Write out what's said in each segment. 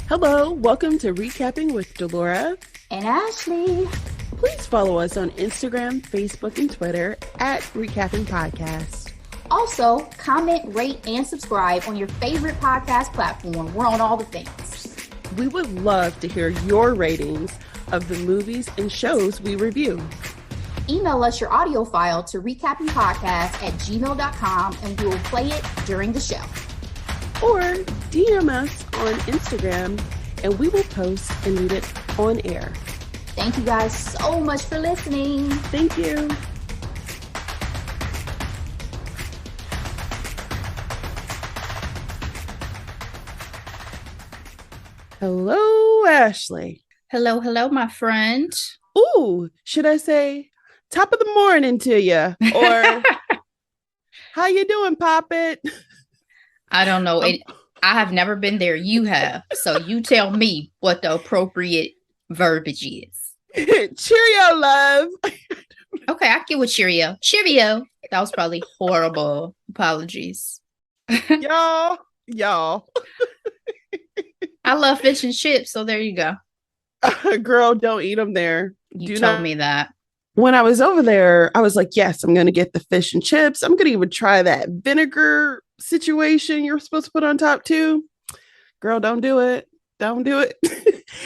Hello, welcome to Recapping with Delora and Ashley. Please follow us on Instagram, Facebook, and Twitter at reCappin Podcast. Also, comment, rate, and subscribe on your favorite podcast platform. We're on all the things. We would love to hear your ratings of the movies and shows we review. Email us your audio file to recappingpodcast@gmail.com and we will play it during the show. Or DM us on Instagram and we will post and read it on air. Thank you guys so much for listening. Thank you. Hello, Ashley. Hello, my friend. Ooh, should I say top of the morning to you? Or how you doing, Poppet? I don't know. I have never been there. You have. So you tell me what the appropriate verbiage is. Cheerio, love. Okay, I get with cheerio. Cheerio. That was probably horrible. Apologies. Y'all. I love fish and chips, so there you go. Girl, don't eat them there. You told me that. When I was over there, I was like, yes, I'm going to get the fish and chips. I'm going to even try that vinegar situation you're supposed to put on top too. Girl, don't do it. Don't do it.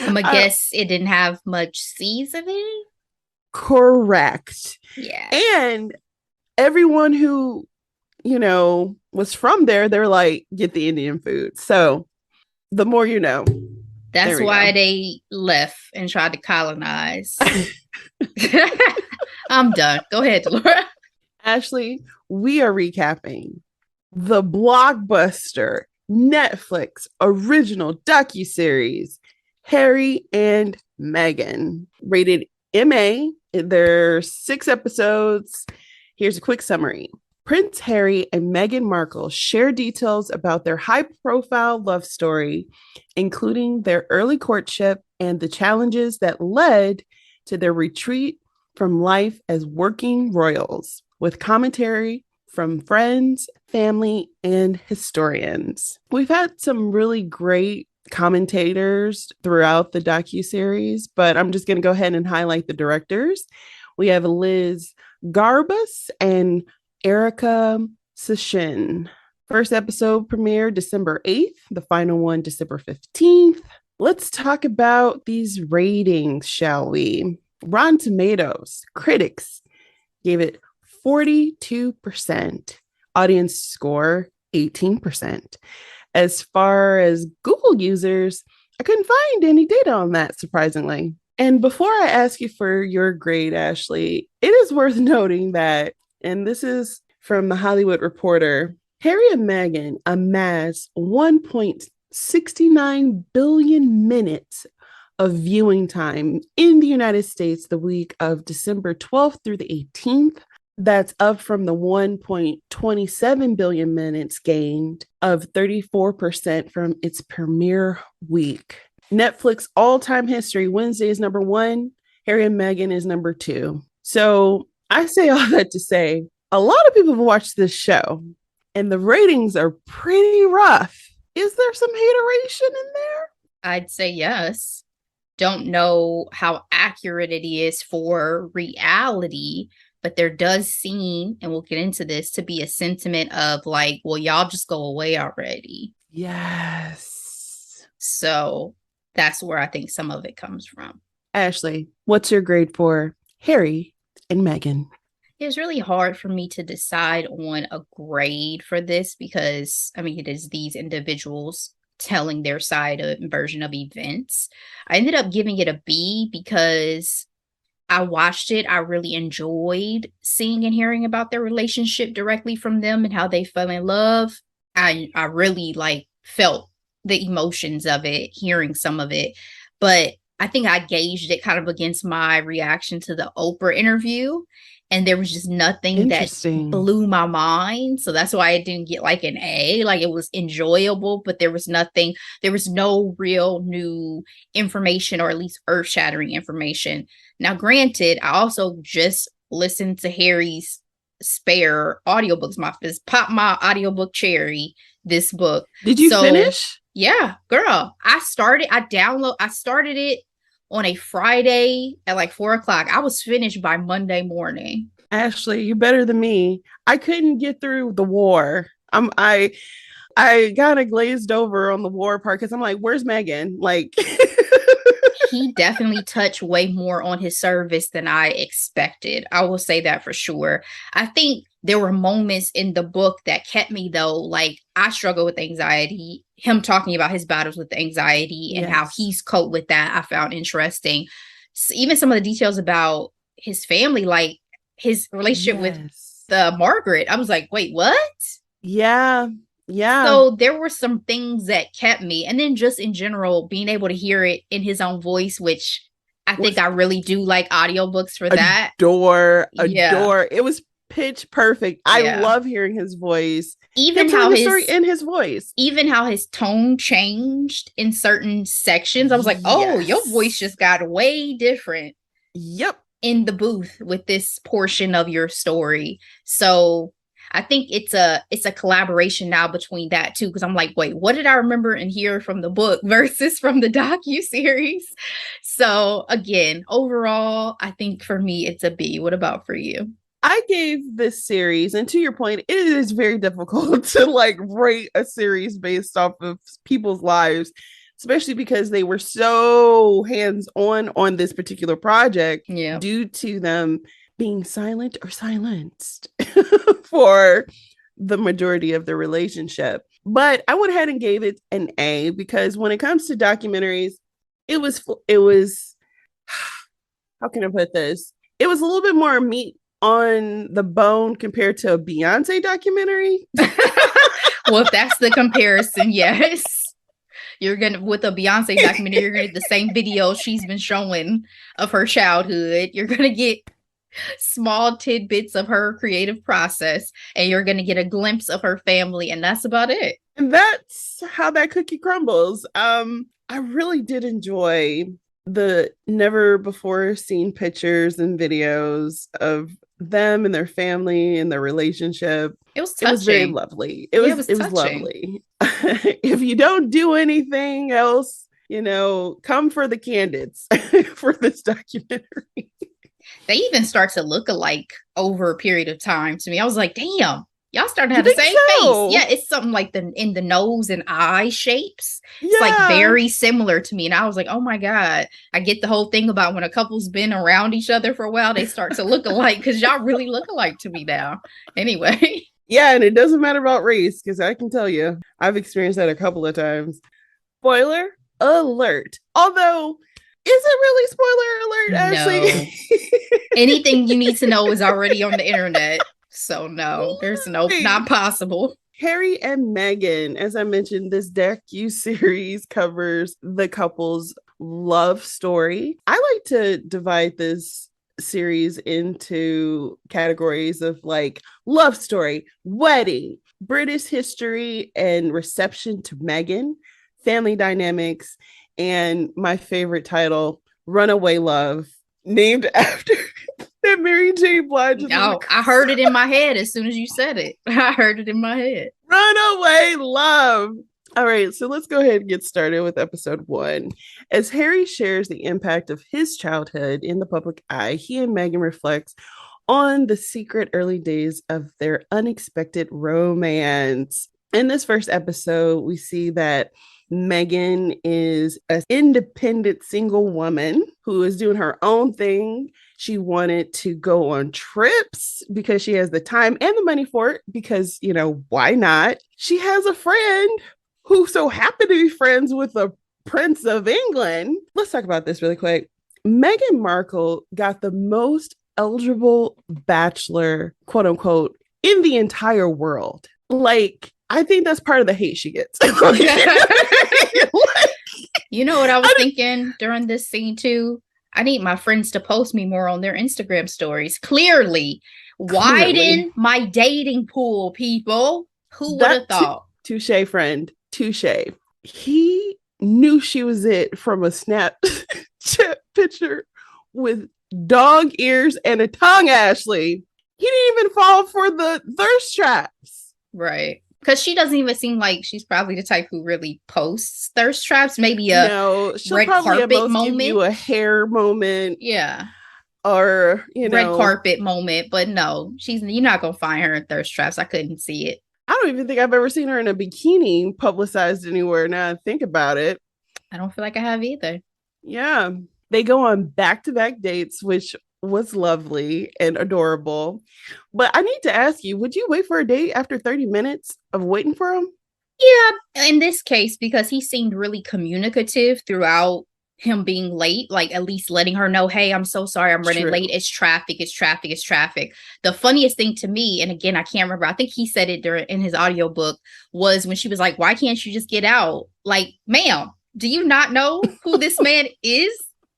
I'm going to guess it didn't have much seasoning. Correct. Yeah. And everyone who, was from there, they're like, get the Indian food. So the more you know. That's why they left and tried to colonize. I'm done. Go ahead, Delora. Ashley, we are recapping the blockbuster Netflix original docuseries, Harry and Meghan, rated MA. There's 6 episodes. Here's a quick summary. Prince Harry and Meghan Markle share details about their high-profile love story, including their early courtship and the challenges that led to their retreat from life as working royals, with commentary from friends, family, and historians. We've had some really great commentators throughout the docuseries, but I'm just going to go ahead and highlight the directors. We have Liz Garbus and Erica Sashin. First episode premiered December 8th, the final one December 15th. Let's talk about these ratings, shall we? Rotten Tomatoes, critics gave it 42%. Audience score, 18%. As far as Google users, I couldn't find any data on that, surprisingly. And before I ask you for your grade, Ashley, it is worth noting that, and this is from The Hollywood Reporter, Harry and Meghan amassed 1.69 billion minutes of viewing time in the United States the week of December 12th through the 18th. That's up from the 1.27 billion minutes gained of 34% from its premiere week. Netflix all-time history, Wednesday is number 1. Harry and Meghan is number 2. So I say all that to say, a lot of people have watched this show and the ratings are pretty rough. Is there some hateration in there? I'd say yes. Don't know how accurate it is for reality, but there does seem, and we'll get into this, to be a sentiment of like, well, y'all just go away already. Yes. So that's where I think some of it comes from. Ashley, what's your grade for Harry and Meghan? It was really hard for me to decide on a grade for this because, it is these individuals telling their side and version of events. I ended up giving it a B because I watched it. I really enjoyed seeing and hearing about their relationship directly from them and how they fell in love. I really felt the emotions of it, hearing some of it. But I think I gauged it kind of against my reaction to the Oprah interview. And there was just nothing that blew my mind. So that's why I didn't get an A. It was enjoyable, but there was no real new information, or at least earth-shattering information. Now, granted, I also just listened to Harry's spare audiobooks. Popped my audiobook cherry, this book. Did you finish? Yeah, girl. I started it on a Friday at like 4 o'clock. I was finished by Monday morning. Ashley, you better than me. I couldn't get through the war. I kind of glazed over on the war part because I'm like, where's Meghan? Like, He definitely touched way more on his service than I expected. I will say that for sure. I think there were moments in the book that kept me, though. Like, I struggle with anxiety. Him talking about his battles with anxiety and how yes, he's coped with that, I found interesting. Even some of the details about his family, like his relationship with yes, the Margaret, I was like, wait, what? yeah, yeah. So there were some things that kept me. And then just in general, being able to hear it in his own voice, which I think Was I really do like audiobooks for that. adore. Yeah. It was pitch perfect. I Yeah. love hearing his voice. Him Even telling how the story his in his voice. even how his tone changed in certain sections. I was like, oh, your voice Yes. just got way different Yep. in the booth with this portion of your story. So I think it's a collaboration now between that too, because I'm like, wait, what did I remember and hear from the book versus from the docu series? So again, overall, I think for me it's a B. What about for you? I gave this series, and to your point, it is very difficult to like rate a series based off of people's lives, especially because they were so hands on this particular project Yeah. due to them being silent or silenced for the majority of the relationship. But I went ahead and gave it an A because when it comes to documentaries, it was how can I put this? It was a little bit more meat on the bone compared to a Beyonce documentary. Well, if that's the comparison, yes. You're gonna with a Beyonce documentary, you're gonna get the same video she's been showing of her childhood. You're gonna get small tidbits of her creative process, and you're gonna get a glimpse of her family, and that's about it. And that's how that cookie crumbles. I really did enjoy the never before seen pictures and videos of them and their family and their relationship. It was It was very touching. lovely. Yeah, it was It was touching. lovely. If you don't do anything else, come for the candidates for this documentary. They even start to look alike over a period of time to me. I was like, damn, y'all starting to You have the think same face. so? Yeah, it's something like the in the nose and eye shapes. It's like Yeah. very similar to me. And I was like, oh my God. I get the whole thing about when a couple's been around each other for a while, they start to look alike because y'all really look alike to me now. Anyway. Yeah, and it doesn't matter about race because I can tell you, I've experienced that a couple of times. Spoiler alert. Although, is it really spoiler alert, No. Ashley? Anything you need to know is already on the internet. So no, there's no not possible. Harry and Meghan, as I mentioned, this docu series covers the couple's love story. I like to divide this series into categories of like love story, wedding, British history and reception to Meghan, family dynamics, and my favorite title, Runaway Love, named after that Mary J. Blige. No, I heard it in my head as soon as you said it. I heard it in my head. Runaway Love. All right, so let's go ahead and get started with episode 1. As Harry shares the impact of his childhood in the public eye, he and Meghan reflect on the secret early days of their unexpected romance. In this first episode, we see that Meghan is an independent single woman who is doing her own thing. She wanted to go on trips because she has the time and the money for it because, why not? She has a friend who so happened to be friends with the Prince of England. Let's talk about this really quick. Meghan Markle got the most eligible bachelor, quote unquote, in the entire world. Like, I think that's part of the hate she gets. You know what I was thinking during this scene too? I need my friends to post me more on their Instagram stories. Clearly, widen my dating pool, people. Who would have thought? Touche, friend. Touche. He knew she was it from a Snapchat picture with dog ears and a tongue, Ashley. He didn't even fall for the thirst traps. Right. Because she doesn't even seem like she's probably the type who really posts thirst traps. Maybe a No, she'll red probably at carpet most give you moment. a hair moment Yeah. or, Red carpet moment. But no, you're not gonna find her in thirst traps. I couldn't see it. I don't even think I've ever seen her in a bikini publicized anywhere now I think about it. I don't feel like I have either. Yeah. They go on back-to-back dates, which was lovely and adorable. But I need to ask you, would you wait for a date after 30 minutes of waiting for him? Yeah, in this case, because he seemed really communicative throughout him being late, like at least letting her know, hey, I'm so sorry, I'm running late. It's traffic, it's traffic, it's traffic. The funniest thing to me, and again, I can't remember, I think he said it in his audiobook, was when she was like, why can't you just get out? Like, ma'am, do you not know who this man is?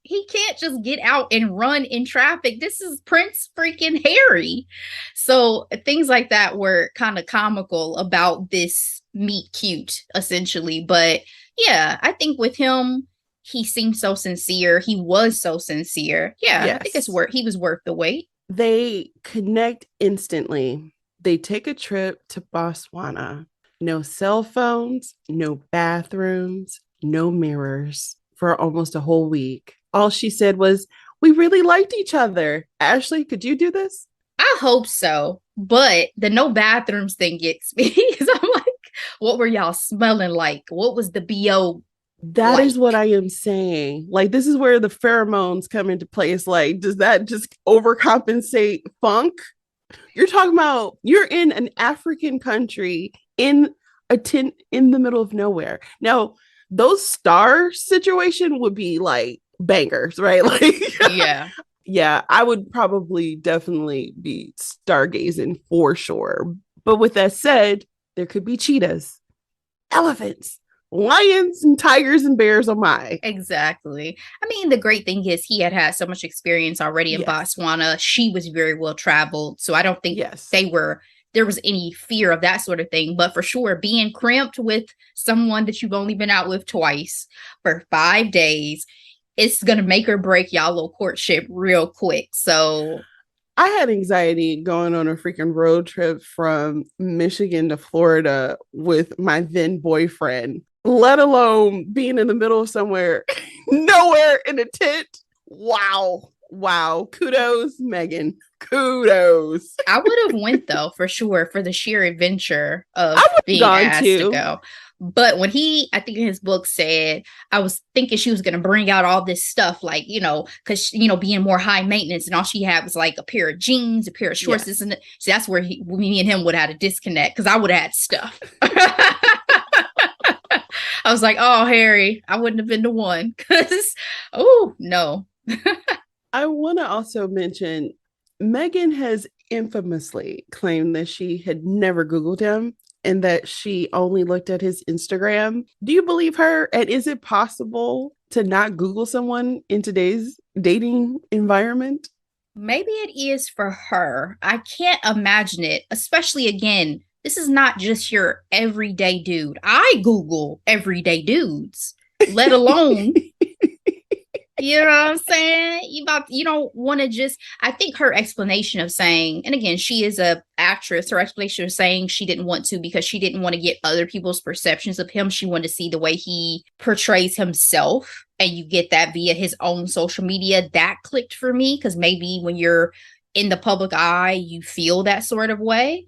He can't just get out and run in traffic. This is Prince freaking Harry. So things like that were kind of comical about this meet cute, essentially. But yeah, I think with him, he seemed so sincere. He was so sincere. Yeah, yes. I think he was worth the wait. They connect instantly. They take a trip to Botswana. No cell phones, no bathrooms, no mirrors for almost a whole week. All she said was, we really liked each other. Ashley, could you do this? I hope so. But the no bathrooms thing gets me. Because I'm like, what were y'all smelling like? What was the BO? That is what I am saying. Like, this is where the pheromones come into place. Like, does that just overcompensate funk? You're talking about you're in an African country in in the middle of nowhere. Now, those star situation would be like bangers, right? Like, yeah, I would probably definitely be stargazing for sure. But with that said, there could be cheetahs, elephants, lions, and tigers and bears on my. Exactly. I mean, the great thing is he had so much experience already in Botswana. She was very well traveled. So I don't think there was any fear of that sort of thing. But for sure, being cramped with someone that you've only been out with twice for 5 days, it's going to make or break y'all little courtship real quick. So I had anxiety going on a freaking road trip from Michigan to Florida with my then boyfriend, let alone being in the middle of somewhere, nowhere in a tent. Wow. Kudos, Meghan. Kudos. I would have went though, for sure, for the sheer adventure of being asked to go. But when I think in his book said, I was thinking she was going to bring out all this stuff, like, because, being more high maintenance and all she had was like a pair of jeans, a pair of shorts. So that's where me and him would have had a disconnect because I would have had stuff. I was like, oh, Harry, I wouldn't have been the one because, oh, no. I want to also mention Meghan has infamously claimed that she had never Googled him and that she only looked at his Instagram. Do you believe her? And is it possible to not Google someone in today's dating environment? Maybe it is for her. I can't imagine it, especially again, this is not just your everyday dude. I Google everyday dudes, let alone you know what I'm saying? You don't want to just, I think her explanation of saying, and again, she is a actress, her explanation of saying she didn't want to because she didn't want to get other people's perceptions of him. She wanted to see the way he portrays himself. And you get that via his own social media. That clicked for me because maybe when you're in the public eye, you feel that sort of way,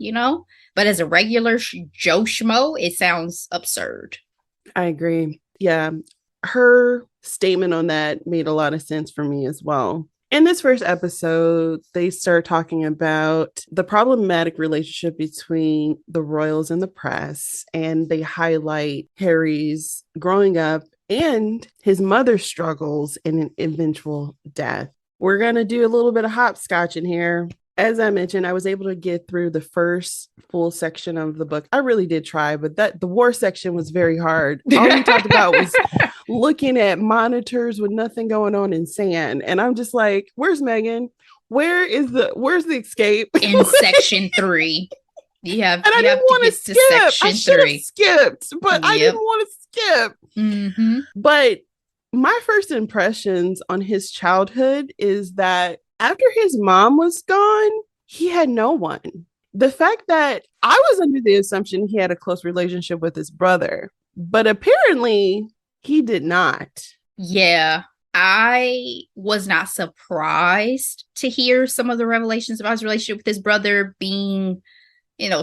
But as a regular Joe Schmo, it sounds absurd. I agree. Yeah. Her statement on that made a lot of sense for me as well. In this first episode, they start talking about the problematic relationship between the royals and the press, and they highlight Harry's growing up and his mother's struggles and an eventual death. We're going to do a little bit of hopscotch in here. As I mentioned, I was able to get through the first full section of the book. I really did try, but the war section was very hard. All we talked about was looking at monitors with nothing going on in sand. And I'm just like, where's Meghan? Where's the escape? In section 3. I didn't want to skip. I should have skipped, but I didn't want to skip. Mm-hmm. But my first impressions on his childhood is that after his mom was gone, he had no one. The fact that I was under the assumption he had a close relationship with his brother, but apparently he did not. Yeah, I was not surprised to hear some of the revelations about his relationship with his brother being,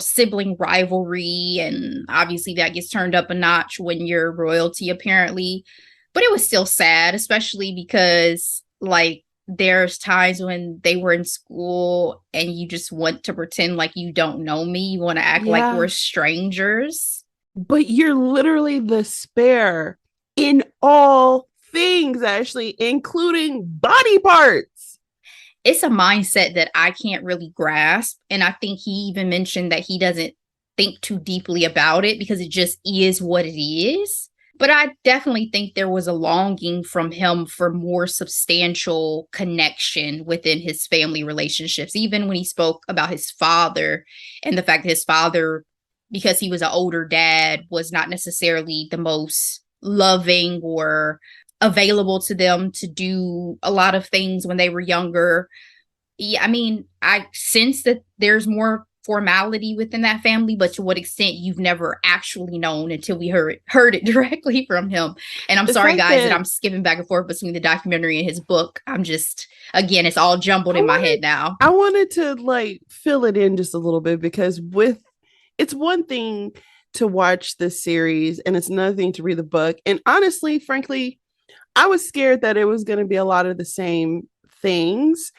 sibling rivalry. And obviously that gets turned up a notch when you're royalty, apparently. But it was still sad, especially because, like, there's times when they were in school and you just want to pretend like you don't know me. You want to act like Yeah. we're strangers. But you're literally the spare in all things, Ashley, including body parts. It's a mindset that I can't really grasp. And I think he even mentioned that he doesn't think too deeply about it because it just is what it is. But I definitely think there was a longing from him for more substantial connection within his family relationships, even when he spoke about his father and the fact that his father, because he was an older dad, was not necessarily the most loving or available to them to do a lot of things when they were younger. Yeah, I mean, I sense that there's more formality within that family, but to what extent you've never actually known until we heard it directly from him. And I'm sorry, guys, that I'm skipping back and forth between the documentary and his book. I'm just, again, it's all jumbled in my head now. I wanted to like fill it in just a little bit because it's one thing to watch this series and it's another thing to read the book. And honestly, frankly, I was scared that it was going to be a lot of the same things,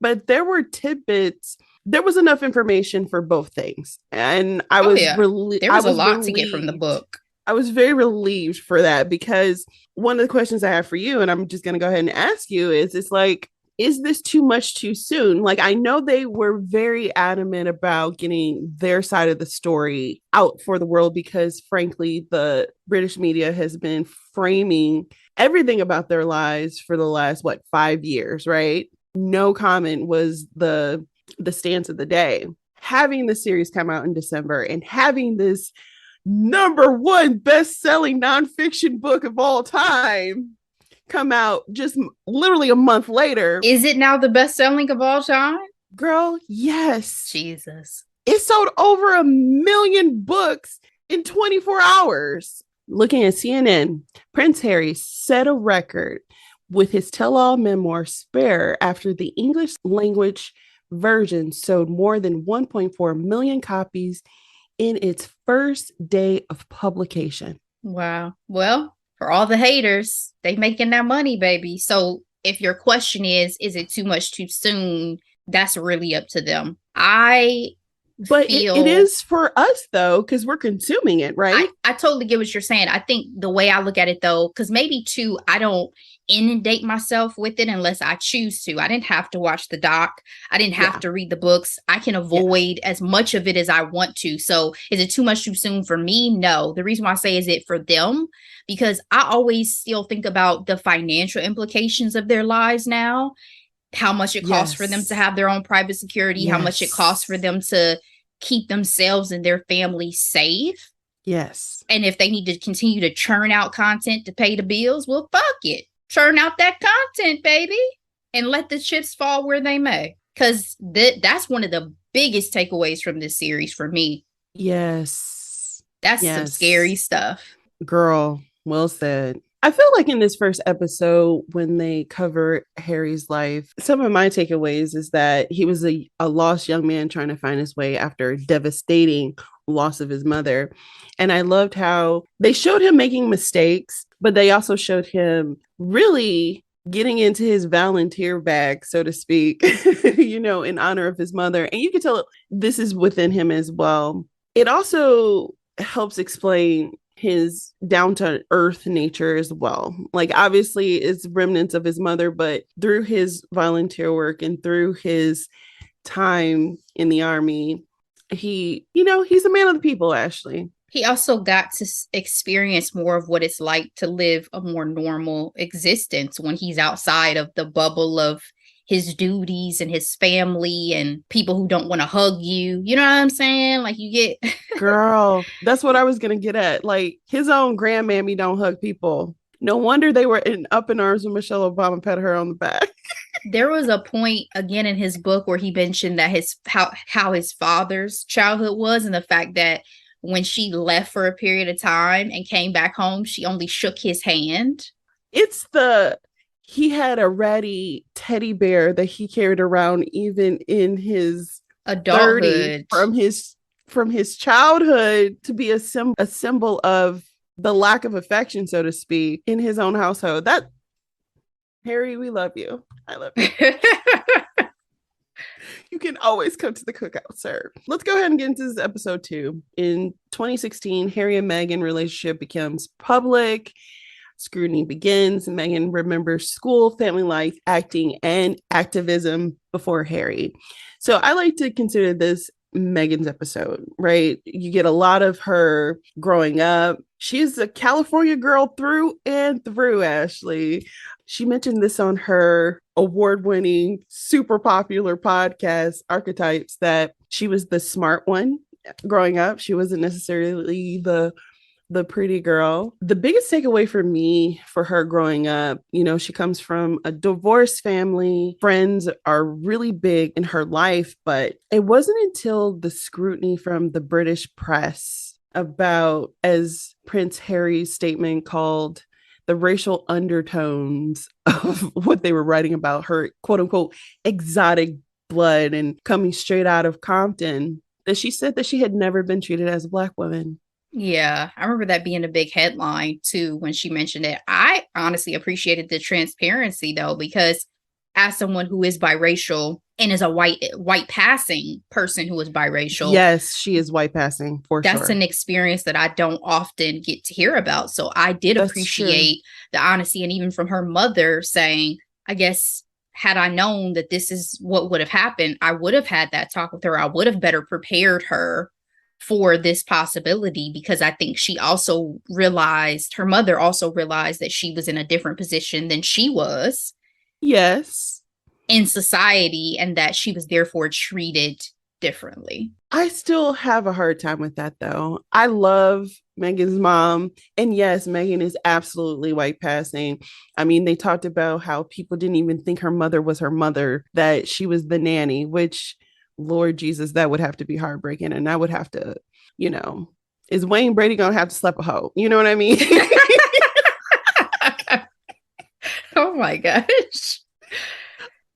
but there were tidbits. There was enough information for both things. And I was there was a lot to get from the book. I was very relieved for that because one of the questions I have for you, and I'm just going to go ahead and ask you, it's like, is this too much too soon? Like, I know they were very adamant about getting their side of the story out for the world because, frankly, the British media has been framing everything about their lives for the last, 5 years, right? No comment was the stance of the day. Having the series come out in December and having this #1 best-selling nonfiction book of all time come out just literally a month later. Is it now the best-selling of all time? Girl, yes. Jesus. It sold over 1 million books in 24 hours. Looking at CNN, Prince Harry set a record with his tell-all memoir, Spare, after the English language version sold more than 1.4 million copies in its first day of publication. Wow. Well, for all the haters, they making that money, baby. So if your question is it too much too soon? That's really up to them. But it is for us, though, because we're consuming it, right? I totally get what you're saying. I think the way I look at it, though, because maybe, too, I don't inundate myself with it unless I choose to. I didn't have to watch the doc. I didn't have to read the books. I can avoid as much of it as I want to. So is it too much too soon for me? No. The reason why I say is it for them, because I always still think about the financial implications of their lives now. How much it costs for them to have their own private security, how much it costs for them to keep themselves and their family safe. Yes. And if they need to continue to churn out content to pay the bills, well, fuck it. Churn out that content, baby, and let the chips fall where they may. Because that's one of the biggest takeaways from this series for me. Yes. That's some scary stuff. Girl, well said. I feel like in this first episode, when they cover Harry's life, some of my takeaways is that he was a lost young man trying to find his way after a devastating loss of his mother. And I loved how they showed him making mistakes, but they also showed him really getting into his volunteer bag, so to speak, in honor of his mother. And you can tell this is within him as well. It also helps explain his down-to-earth nature as well. Like, obviously it's remnants of his mother, but through his volunteer work and through his time in the army, he's a man of the people, Ashley. He also got to experience more of what it's like to live a more normal existence when he's outside of the bubble of his duties and his family and people who don't want to hug you. You know what I'm saying? Like, you get... Girl, that's what I was going to get at. Like, his own grandmammy don't hug people. No wonder they were up in arms when Michelle Obama patted her on the back. There was a point again in his book where he mentioned that how his father's childhood was, and the fact that when she left for a period of time and came back home, she only shook his hand. He had a ratty teddy bear that he carried around even in his 30s Adulthood. from his childhood to be a symbol of the lack of affection, so to speak, in his own household. That Harry, we love you. I love you. You can always come to the cookout, sir. Let's go ahead and get into this episode 2. In 2016, Harry and Meghan relationship becomes public. Scrutiny begins. Meghan remembers school, family life, acting, and activism before Harry. So I like to consider this Meghan's episode, right? You get a lot of her growing up. She's a California girl through and through, Ashley. She mentioned this on her award-winning, super popular podcast, Archetypes, that she was the smart one growing up. She wasn't necessarily the pretty girl. The biggest takeaway for me for her growing up, she comes from a divorced family. Friends are really big in her life, but it wasn't until the scrutiny from the British press about, as Prince Harry's statement called, the racial undertones of what they were writing about her, quote unquote, exotic blood and coming straight out of Compton, that she said that she had never been treated as a Black woman. Yeah, I remember that being a big headline too when she mentioned it. I honestly appreciated the transparency though, because as someone who is biracial and is a white passing person who is biracial, yes, she is white passing for sure. That's an experience that I don't often get to hear about. So I did appreciate the honesty, and even from her mother saying, I guess, had I known that this is what would have happened, I would have had that talk with her. I would have better prepared her for this possibility, because I think her mother also realized that she was in a different position than she was. Yes. In society, and that she was therefore treated differently. I still have a hard time with that though. I love Meghan's mom. And yes, Meghan is absolutely white passing. I mean, they talked about how people didn't even think her mother was her mother, that she was the nanny, which, Lord Jesus, that would have to be heartbreaking. And I would have to, is Wayne Brady going to have to slap a hoe? You know what I mean? Oh my gosh.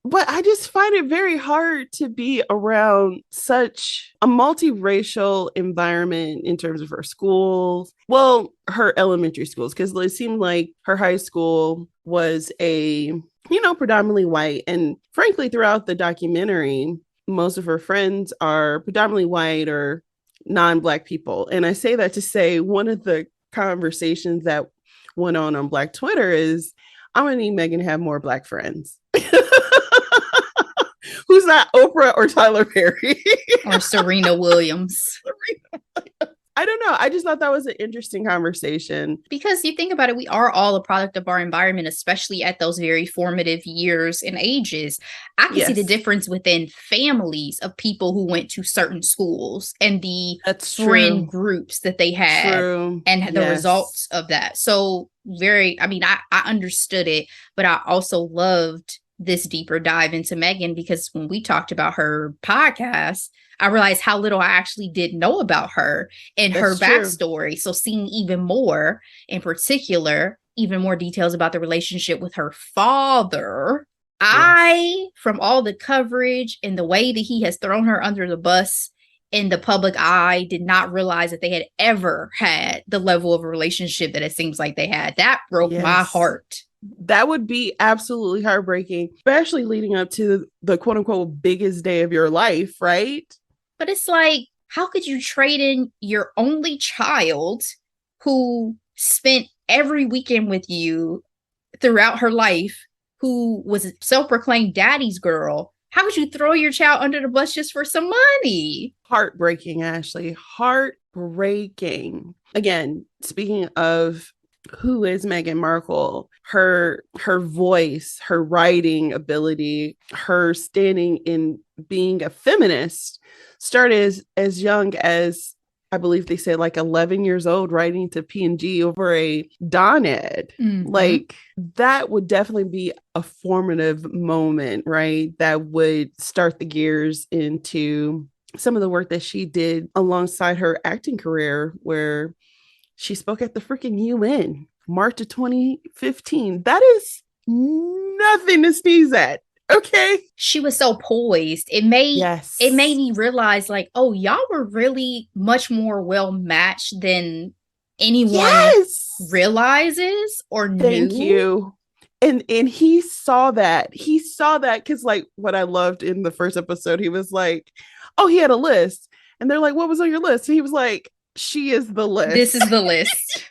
But I just find it very hard to be around such a multiracial environment in terms of her schools. Well, her elementary schools, because it seemed like her high school was predominantly white. And frankly, throughout the documentary, most of her friends are predominantly white or non-Black people. And I say that to say one of the conversations that went on Black Twitter is, I'm going to need Meghan to have more Black friends. Who's not Oprah or Tyler Perry or Serena Williams? I don't know. I just thought that was an interesting conversation. Because you think about it, we are all a product of our environment, especially at those very formative years and ages. I can see the difference within families of people who went to certain schools and the friend groups that they had and the results of that. So I understood it, but I also loved this deeper dive into Meghan, because when we talked about her podcast, I realized how little I actually did know about her and her backstory. So seeing even more, in particular, even more details about the relationship with her father. From all the coverage and the way that he has thrown her under the bus in the public eye, did not realize that they had ever had the level of a relationship that it seems like they had. That broke my heart. That would be absolutely heartbreaking, especially leading up to the quote unquote biggest day of your life, right? But it's like, how could you trade in your only child who spent every weekend with you throughout her life, who was a self-proclaimed daddy's girl? How could you throw your child under the bus just for some money? Heartbreaking, Ashley. Heartbreaking. Again, speaking of who is Meghan Markle, her voice, her writing ability, her standing in being a feminist started as young as I believe they said like 11 years old writing to P&G over a Don ad. Like that would definitely be a formative moment, right? That would start the gears into some of the work that she did alongside her acting career, where she spoke at the freaking UN March of 2015. That is nothing to sneeze at. Okay. She was so poised. It made me realize, like, oh, y'all were really much more well matched than anyone realizes or knew. Thank you. And he saw that. He saw that because, like, what I loved in the first episode, he was like, oh, he had a list. And they're like, what was on your list? And he was like, she is the list. This is the list.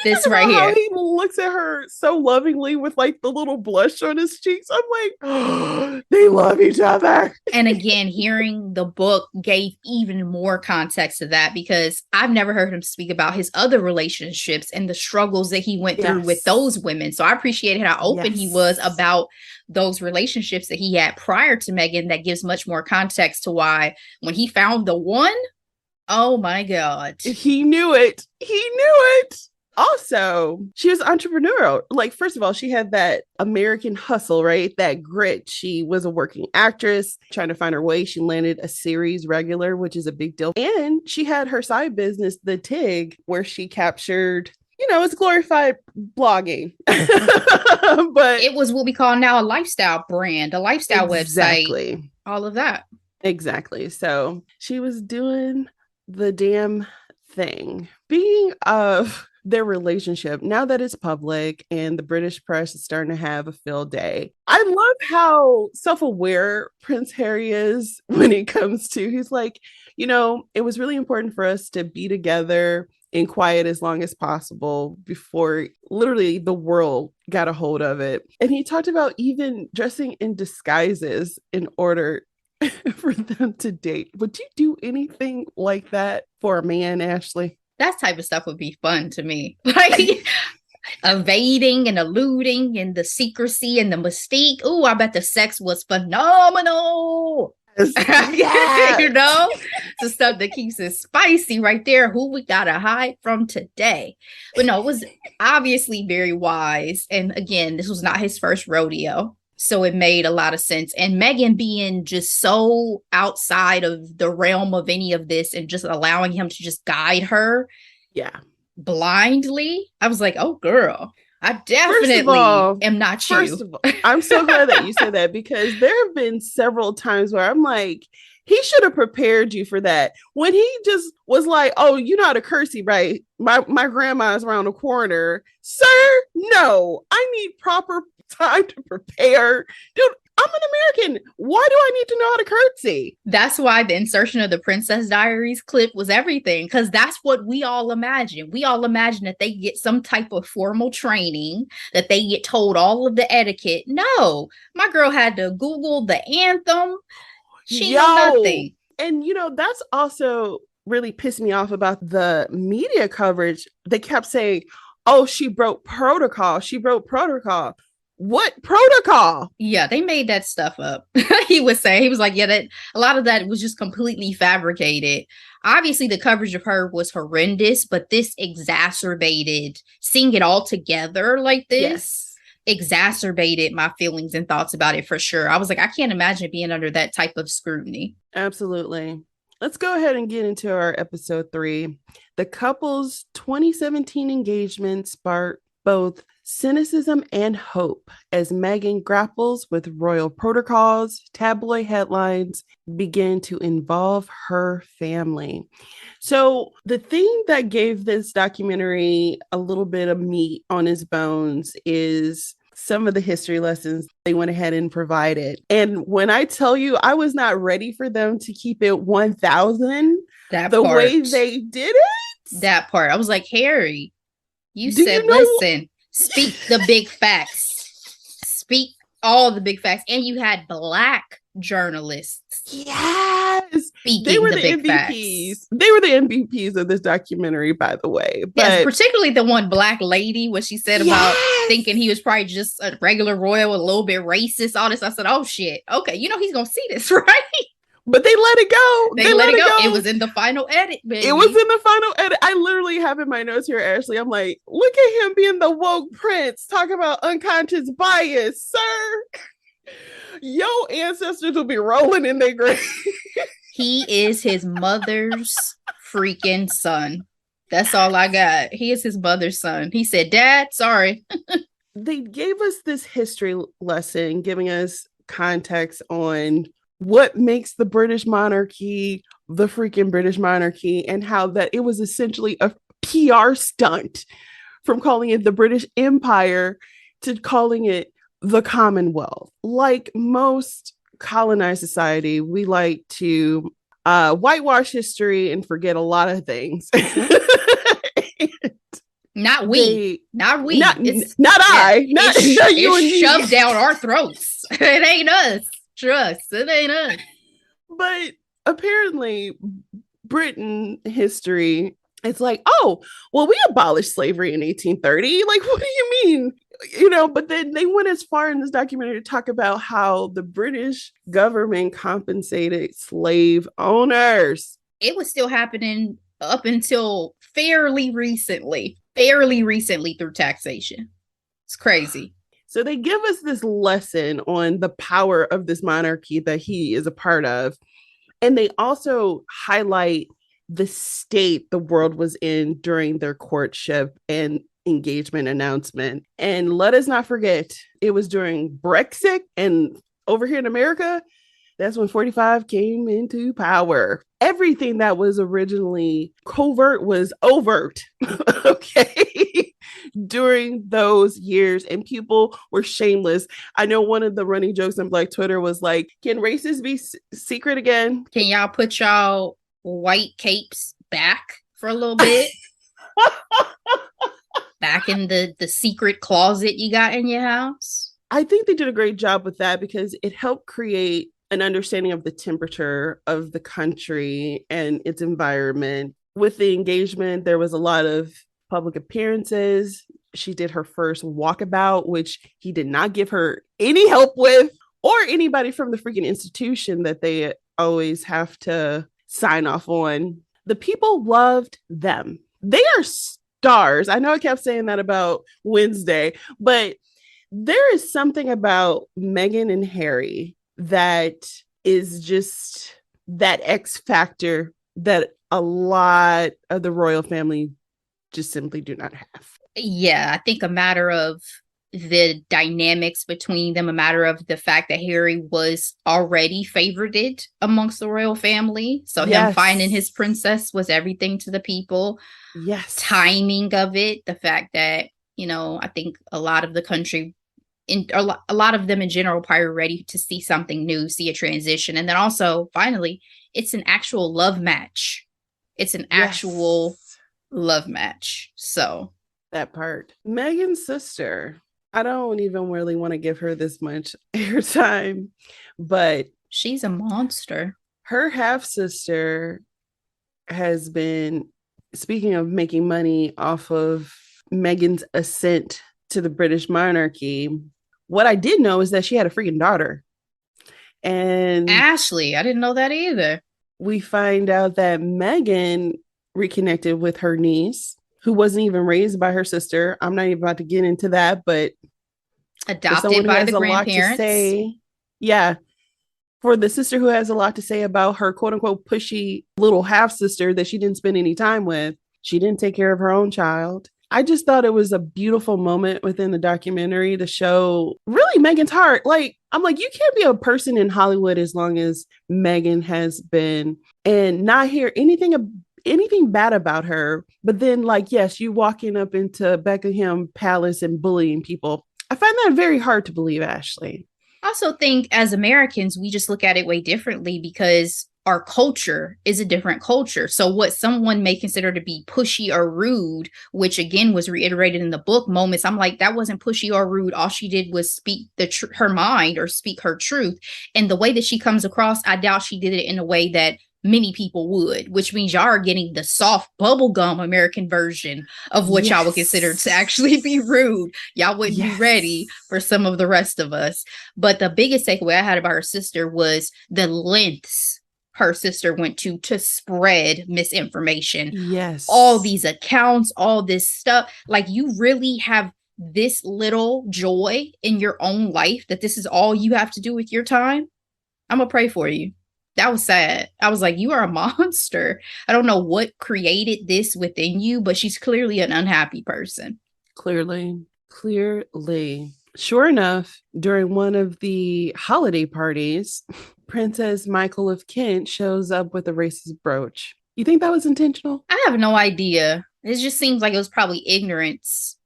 This right here. How he looks at her so lovingly with like the little blush on his cheeks. I'm like, oh, they love each other. And again, hearing the book gave even more context to that, because I've never heard him speak about his other relationships and the struggles that he went through with those women. So I appreciated how open he was about those relationships that he had prior to Meghan. That gives much more context to why when he found the one, oh my God. He knew it. He knew it. Also, she was entrepreneurial. Like, first of all, she had that American hustle, right? That grit. She was a working actress trying to find her way. She landed a series regular, which is a big deal. And she had her side business, the TIG, where she captured, you know, it's glorified blogging. But it was what we call now a lifestyle brand, a lifestyle website, all of that. Exactly. So she was doing the damn thing. Speaking of their relationship, now that it's public and the British press is starting to have a field day, I love how self-aware Prince Harry is when it comes to, he's like, you know, it was really important for us to be together in quiet as long as possible before literally the world got a hold of it. And he talked about even dressing in disguises in order for them to date. Would you do anything like that for a man, Ashley? That type of stuff would be fun to me. Like evading and eluding and the secrecy and the mystique. Oh, I bet the sex was phenomenal. Yes. You know, the stuff that keeps it spicy right there. Who we gotta hide from today. But no, it was obviously very wise. And again, this was not his first rodeo. So it made a lot of sense. And Meghan being just so outside of the realm of any of this and just allowing him to just guide her blindly. I was like, oh, girl, I definitely am not you. First of all, I'm so glad that you said that, because there have been several times where I'm like, he should have prepared you for that. When he just was like, oh, you're not a cursey, right? My grandma's around the corner. Sir, no, I need proper time to prepare. Dude, I'm an American. Why do I need to know how to curtsy? That's why the insertion of the Princess Diaries clip was everything, because that's what we all imagine. We all imagine that they get some type of formal training, that they get told all of the etiquette. No, my girl had to Google the anthem. She knew nothing. And, you know, that's also really pissed me off about the media coverage. They kept saying, oh, she broke protocol. She broke protocol. What protocol? Yeah, they made that stuff up. He was like, yeah, that a lot of that was just completely fabricated. Obviously, the coverage of her was horrendous, but this exacerbated, seeing it all together like this, exacerbated my feelings and thoughts about it for sure. I was like, I can't imagine being under that type of scrutiny. Absolutely. Let's go ahead and get into our episode 3. The couple's 2017 engagement sparked both cynicism and hope as Meghan grapples with royal protocols. Tabloid headlines begin to involve her family. So the thing that gave this documentary a little bit of meat on its bones is some of the history lessons they went ahead and provided. And when I tell you, I was not ready for them to keep it 1,000 way they did it. That part. I was like, Harry, you said, listen, speak the big facts. Speak all the big facts. And you had Black journalists. Yes. They were the MVPs. Facts. They were the MVPs of this documentary, by the way. But yes, particularly the one Black lady, what she said about thinking he was probably just a regular royal, a little bit racist, all this. I said, oh shit. Okay, you know he's gonna see this, right? But they let it go. They let it go. It was in the final edit, baby. It was in the final edit. I literally have in my notes here, Ashley. I'm like, look at him being the woke prince. Talk about unconscious bias, sir. Yo, ancestors will be rolling in their grave. He is his mother's freaking son. That's all I got. He is his mother's son. He said, Dad, sorry. They gave us this history lesson, giving us context on what makes the British monarchy the freaking British monarchy, and how that it was essentially a PR stunt from calling it the British Empire to calling it the Commonwealth. Like most colonized society, we like to whitewash history and forget a lot of things. Not we. Not we. Not I. Not you and me. Shoved down our throats. It ain't us. Trust. It ain't us. But apparently, Britain history, it's like, oh, well, we abolished slavery in 1830. Like, what do you mean? You know, but then they went as far in this documentary to talk about how the British government compensated slave owners. It was still happening up until fairly recently through taxation. It's crazy. So they give us this lesson on the power of this monarchy that he is a part of. And they also highlight the state the world was in during their courtship and engagement announcement. And let us not forget, it was during Brexit, and over here in America, that's when 45 came into power. Everything that was originally covert was overt. Okay. During those years, and people were shameless. I know one of the running jokes on Black Twitter was like, can races be secret again? Can y'all put y'all white capes back for a little bit? Back in the secret closet you got in your house? I think they did a great job with that because it helped create an understanding of the temperature of the country and its environment. With the engagement, there was a lot of public appearances. She did her first walkabout, which he did not give her any help with, or anybody from the freaking institution that they always have to sign off on. The people loved them. They are stars. I know I kept saying that about Wednesday, but there is something about Meghan and Harry that is just that X factor that a lot of the royal family just simply do not have. Yeah, I think a matter of the dynamics between them, a matter of the fact that Harry was already favorited amongst the royal family. So him finding his princess was everything to the people. Yes. Timing of it, the fact that, you know, I think a lot of the country, a lot of them in general, probably ready to see something new, see a transition. And then also, finally, it's an actual love match. It's an actual love match. So that part. Meghan's sister, I don't even really want to give her this much airtime, but she's a monster. Her half sister has been, speaking of making money off of Meghan's ascent to the British monarchy, what I did know is that she had a freaking daughter. And Ashley, I didn't know that either. We find out that Meghan reconnected with her niece, who wasn't even raised by her sister. I'm not even about to get into that, but adopted by the grandparents. For the sister who has a lot to say about her quote unquote pushy little half sister that she didn't spend any time with, she didn't take care of her own child. I just thought it was a beautiful moment within the documentary to show really Meghan's heart. Like, I'm like, you can't be a person in Hollywood as long as Meghan has been and not hear anything bad about her. But then, like, yes, you walking up into Buckingham Palace and bullying people. I find that very hard to believe, Ashley. I also think as Americans, we just look at it way differently because our culture is a different culture. So what someone may consider to be pushy or rude, which again was reiterated in the book moments, I'm like, that wasn't pushy or rude. All she did was speak her mind or speak her truth. And the way that she comes across, I doubt she did it in a way that many people would, which means y'all are getting the soft bubblegum American version of what y'all would consider to actually be rude. Y'all wouldn't be ready for some of the rest of us. But the biggest takeaway I had about her sister was the lengths her sister went to spread misinformation. Yes. All these accounts, all this stuff. Like, you really have this little joy in your own life that this is all you have to do with your time. I'm gonna pray for you. That was sad. I was like, you are a monster. I don't know what created this within you, but she's clearly an unhappy person. Clearly. Sure enough, during one of the holiday parties, Princess Michael of Kent shows up with a racist brooch. You think that was intentional? I have no idea. It just seems like it was probably ignorance,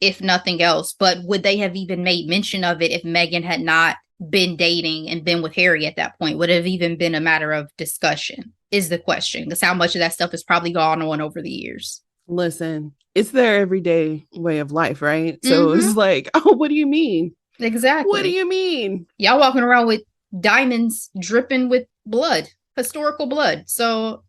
if nothing else. But would they have even made mention of it if Meghan had not been dating and been with Harry at that point? Would it have even been a matter of discussion, is the question. Because how much of that stuff has probably gone on over the years. Listen, it's their everyday way of life, right? So it's like, oh, what do you mean? Exactly. What do you mean? Y'all walking around with diamonds dripping with blood, historical blood. So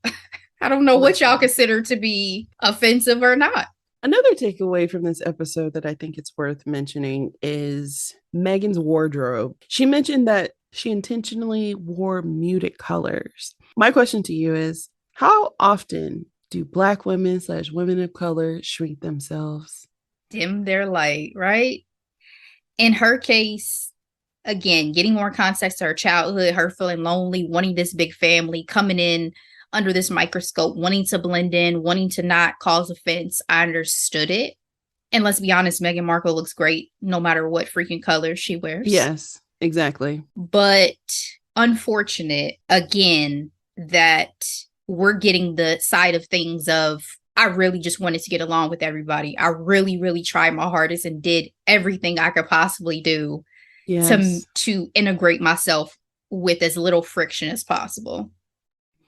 I don't know what y'all consider to be offensive or not. Another takeaway from this episode that I think it's worth mentioning is Meghan's wardrobe. She mentioned that she intentionally wore muted colors. My question to you is, how often do Black women / women of color shrink themselves? Dim their light, right? In her case, again, getting more context to her childhood, her feeling lonely, wanting this big family, coming in under this microscope, wanting to blend in, wanting to not cause offense. I understood it. And let's be honest, Meghan Markle looks great no matter what freaking color she wears. Yes, exactly. But unfortunate, again, that we're getting the side of things of, I really just wanted to get along with everybody. I really, really tried my hardest and did everything I could possibly do to integrate myself with as little friction as possible.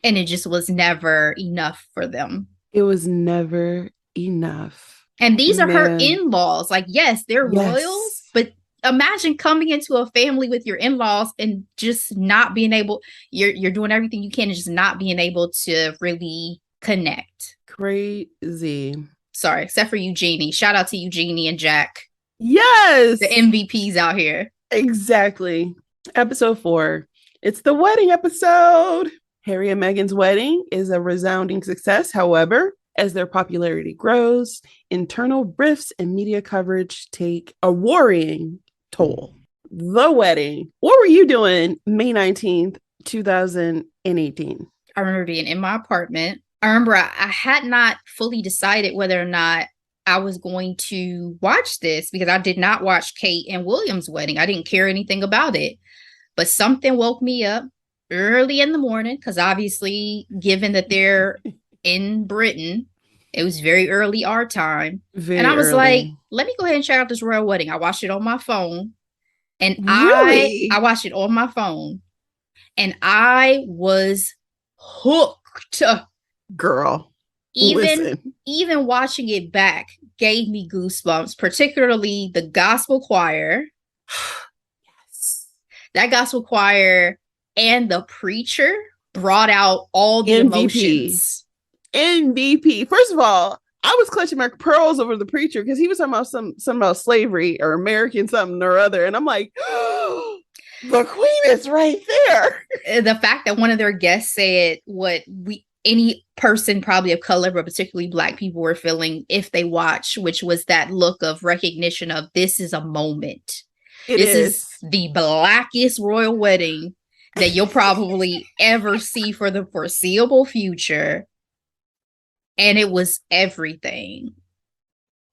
And it just was never enough for them. It was never enough. And these are her in-laws. Like, yes, they're royals, but imagine coming into a family with your in-laws and just not being able, you're doing everything you can and just not being able to really connect. Crazy. Sorry, except for Eugenie. Shout out to Eugenie and Jack. Yes. The MVPs out here. Exactly. Episode 4. It's the wedding episode. Harry and Meghan's wedding is a resounding success. However, as their popularity grows, internal rifts and media coverage take a worrying toll. The wedding. What were you doing May 19th, 2018? I remember being in my apartment. I remember I had not fully decided whether or not I was going to watch this because I did not watch Kate and William's wedding. I didn't care anything about it. But something woke me up early in the morning because obviously, given that they're in Britain, it was very early our time. And I was like, let me go ahead and check out this royal wedding. I watched it on my phone. And I watched it on my phone. And I was hooked. Girl. Even watching it back gave me goosebumps, particularly the gospel choir. Yes. That gospel choir and the preacher brought out all the emotions. MVP. First of all, I was clutching my pearls over the preacher because he was talking about something about slavery or American something or other. And I'm like, oh, the queen is right there. The fact that one of their guests said what any person probably of color, but particularly Black people, were feeling if they watch, which was that look of recognition of this is a moment. This is the blackest royal wedding that you'll probably ever see for the foreseeable future. And it was everything.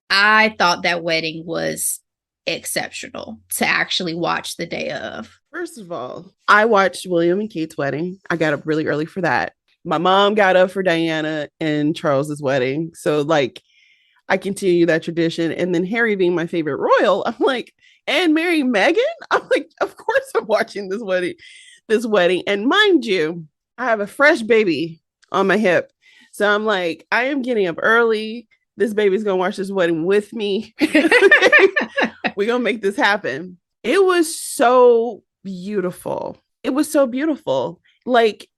I thought that wedding was exceptional to actually watch the day of. First of all, I watched William and Kate's wedding. I got up really early for that. My mom got up for Diana and Charles's wedding. So like I continue that tradition. And then Harry being my favorite royal, I'm like, and marrying Meghan? I'm like, of course I'm watching this wedding. And mind you, I have a fresh baby on my hip. So I'm like, I am getting up early. This baby's going to watch this wedding with me. We're going to make this happen. It was so beautiful. Like,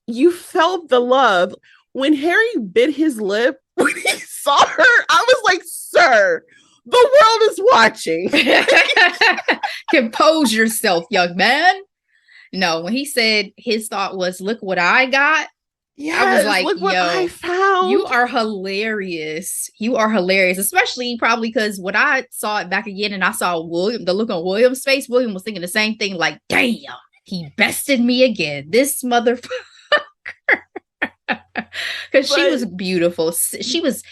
you felt the love. When Harry bit his lip, when he saw her, I was like, sir, the world is watching. Compose yourself, young man. No, when he said his thought was, look what I got, I was Yes, like, look what I yo, found. you are hilarious. You are hilarious, especially probably because when I saw it back again and I saw William, the look on William's face, William was thinking the same thing, like, damn, he bested me again. This motherfucker. Because she was beautiful. She was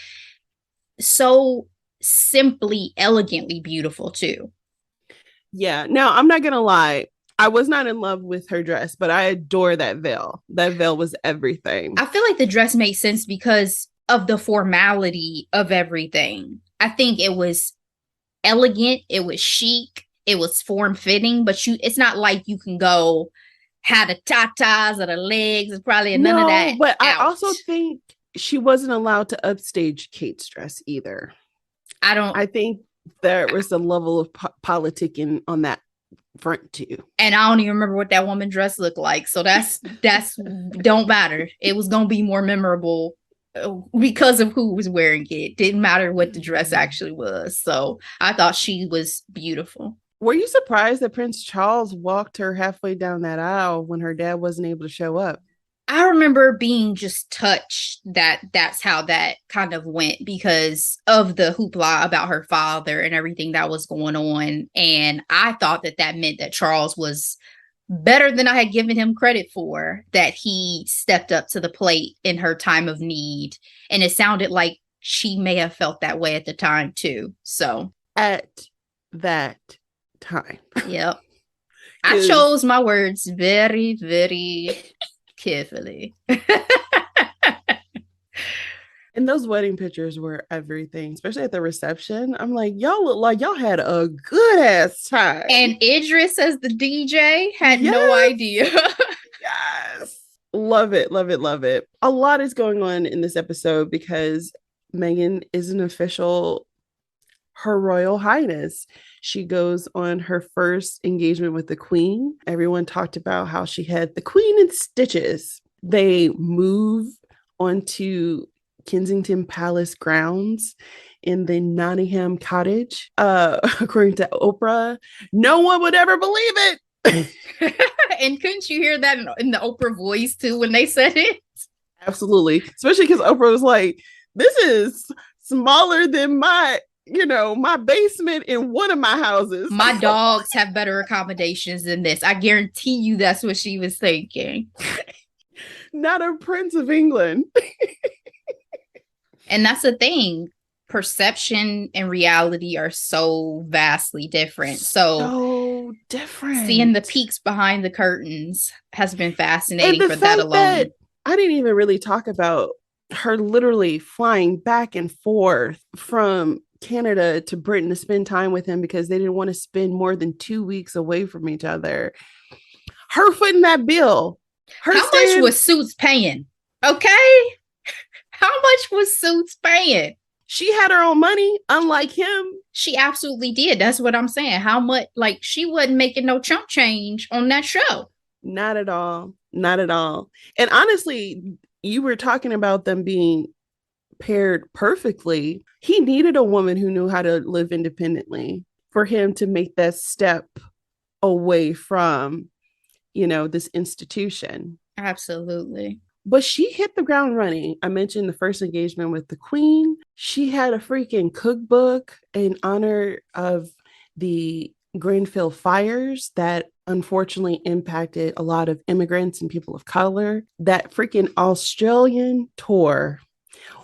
so simply, elegantly beautiful, too. Yeah. Now, I'm not going to lie. I was not in love with her dress, but I adore that veil. That veil was everything. I feel like the dress made sense because of the formality of everything. I think it was elegant, it was chic, it was form-fitting, but it's not like you can go have the tatas or the legs. It's probably none of that. But I also think she wasn't allowed to upstage Kate's dress either. I think there was a level of politicking on that front too. And I don't even remember what that woman dress looked like. So that's don't matter. It was gonna be more memorable because of who was wearing it. Didn't matter what the dress actually was. So I thought she was beautiful. Were you surprised that Prince Charles walked her halfway down that aisle when her dad wasn't able to show up? I remember being just touched that that's how that kind of went because of the hoopla about her father and everything that was going on. And I thought that meant that Charles was better than I had given him credit for, that he stepped up to the plate in her time of need. And it sounded like she may have felt that way at the time too. So at that time. Yep. I chose my words very, very carefully. And those wedding pictures were everything, especially at the reception. I'm like, y'all look like y'all had a good ass time. And Idris as the DJ had no idea. Yes. Love it, love it, love it. A lot is going on in this episode because Meghan is an official Her Royal Highness. She goes on her first engagement with the Queen. Everyone talked about how she had the Queen in stitches. They move onto Kensington Palace grounds in the Nottingham cottage. According to Oprah, no one would ever believe it. And couldn't you hear that in the Oprah voice too when they said it? Absolutely. Especially because Oprah was like, this is smaller than my basement in one of my houses. My dogs have better accommodations than this. I guarantee you that's what she was thinking. Not a Prince of England. And that's the thing. Perception and reality are so vastly different. So different. Seeing the peaks behind the curtains has been fascinating for that alone. I didn't even really talk about her literally flying back and forth from Canada to Britain to spend time with him because they didn't want to spend more than 2 weeks away from each other. Her footing that bill. How much was Suits paying? Okay. How much was Suits paying? She had her own money, unlike him. She absolutely did. That's what I'm saying. How much, like, she wasn't making no chump change on that show. Not at all. Not at all. And honestly, you were talking about them being paired perfectly. He needed a woman who knew how to live independently for him to make that step away from, this institution. Absolutely. But she hit the ground running. I mentioned the first engagement with the Queen. She had a freaking cookbook in honor of the Grenfell fires that unfortunately impacted a lot of immigrants and people of color. That freaking Australian tour.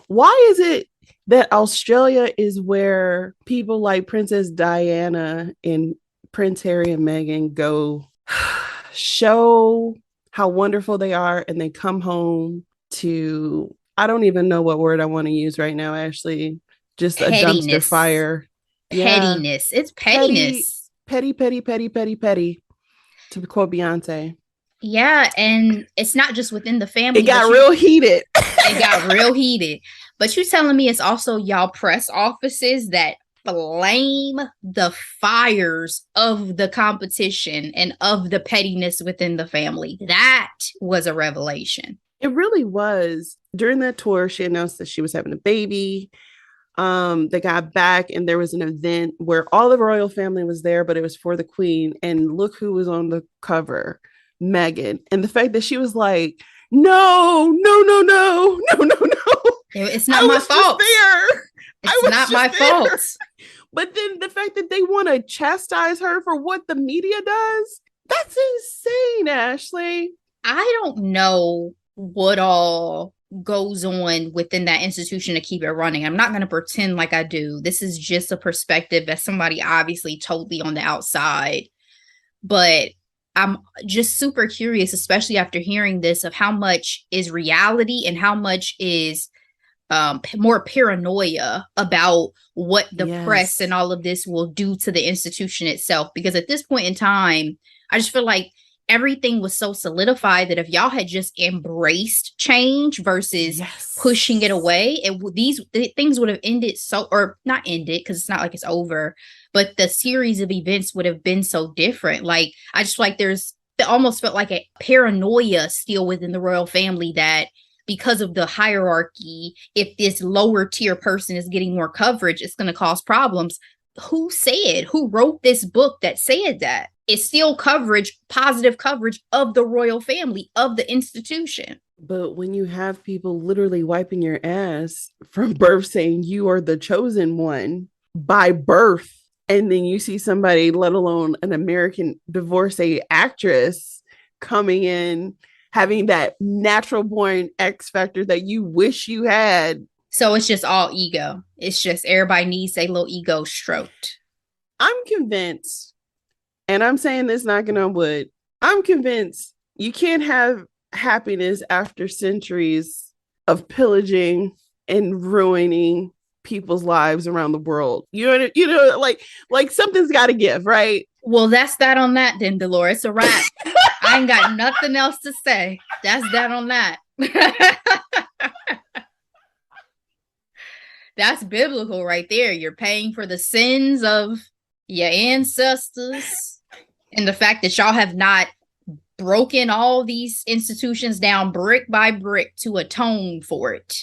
Why is it that Australia is where people like Princess Diana and Prince Harry and Meghan go show how wonderful they are, and they come home to, I don't even know what word I want to use right now, Ashley. Just pettiness. A dumpster fire. Pettiness. Yeah. It's pettiness. Petty, to quote Beyonce. Yeah, and it's not just within the family. It got real heated. It got real heated. But you telling me it's also y'all press offices that blame the fires of the competition and of the pettiness within the family. That was a revelation. It really was. During that tour, she announced that she was having a baby. They got back and there was an event where all the royal family was there, but it was for the Queen. And look who was on the cover. Meghan. And the fact that she was like, no, no, no, no, no, no, no. It's not my fault. There. It's not my fault. But then the fact that they want to chastise her for what the media does, that's insane, Ashley. I don't know what all goes on within that institution to keep it running. I'm not going to pretend like I do. This is just a perspective as somebody obviously totally on the outside. But I'm just super curious, especially after hearing this, of how much is reality and how much is more paranoia about what the press and all of this will do to the institution itself. Because at this point in time, I just feel like everything was so solidified that if y'all had just embraced change versus pushing it away, these things would have ended or not ended, because it's not like it's over, but the series of events would have been so different. Like, I just feel like it almost felt like a paranoia still within the royal family that because of the hierarchy, if this lower tier person is getting more coverage, it's going to cause problems. Who wrote this book that said that? It's still positive coverage of the royal family, of the institution. But when you have people literally wiping your ass from birth saying you are the chosen one by birth, and then you see somebody, let alone an American divorcee actress, coming in having that natural born X factor that you wish you had. So it's just all ego. It's just everybody needs a little ego stroked. I'm convinced, and I'm saying this knocking on wood, I'm convinced you can't have happiness after centuries of pillaging and ruining people's lives around the world. You know, like something's got to give, right? Well, that's that on that then, Delora. It's a wrap. I ain't got nothing else to say. That's that on that. That's biblical right there. You're paying for the sins of your ancestors. And the fact that y'all have not broken all these institutions down brick by brick to atone for it.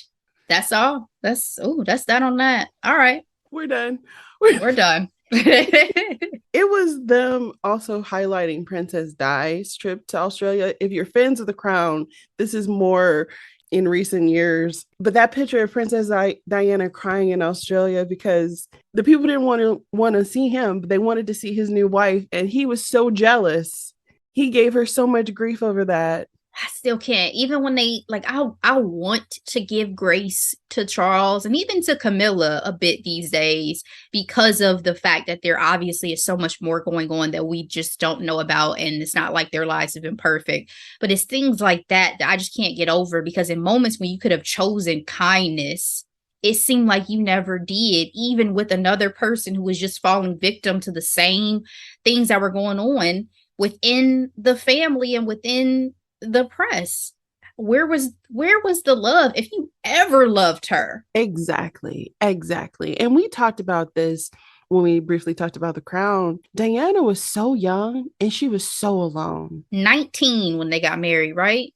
That's all. That's that on that. All right. We're done. We're done. It was them also highlighting Princess Di's trip to Australia. If you're fans of The Crown, this is more in recent years. But that picture of Princess Diana crying in Australia because the people didn't want to see him, but they wanted to see his new wife. And he was so jealous. He gave her so much grief over that. I still can't. Even when they I want to give grace to Charles and even to Camilla a bit these days because of the fact that there obviously is so much more going on that we just don't know about. And it's not like their lives have been perfect, but it's things like that I just can't get over, because in moments when you could have chosen kindness, it seemed like you never did, even with another person who was just falling victim to the same things that were going on within the family and within the press. Where was the love, if you ever loved her? Exactly. And we talked about this when we briefly talked about The Crown. Diana was so young and she was so alone. 19 when they got married, right?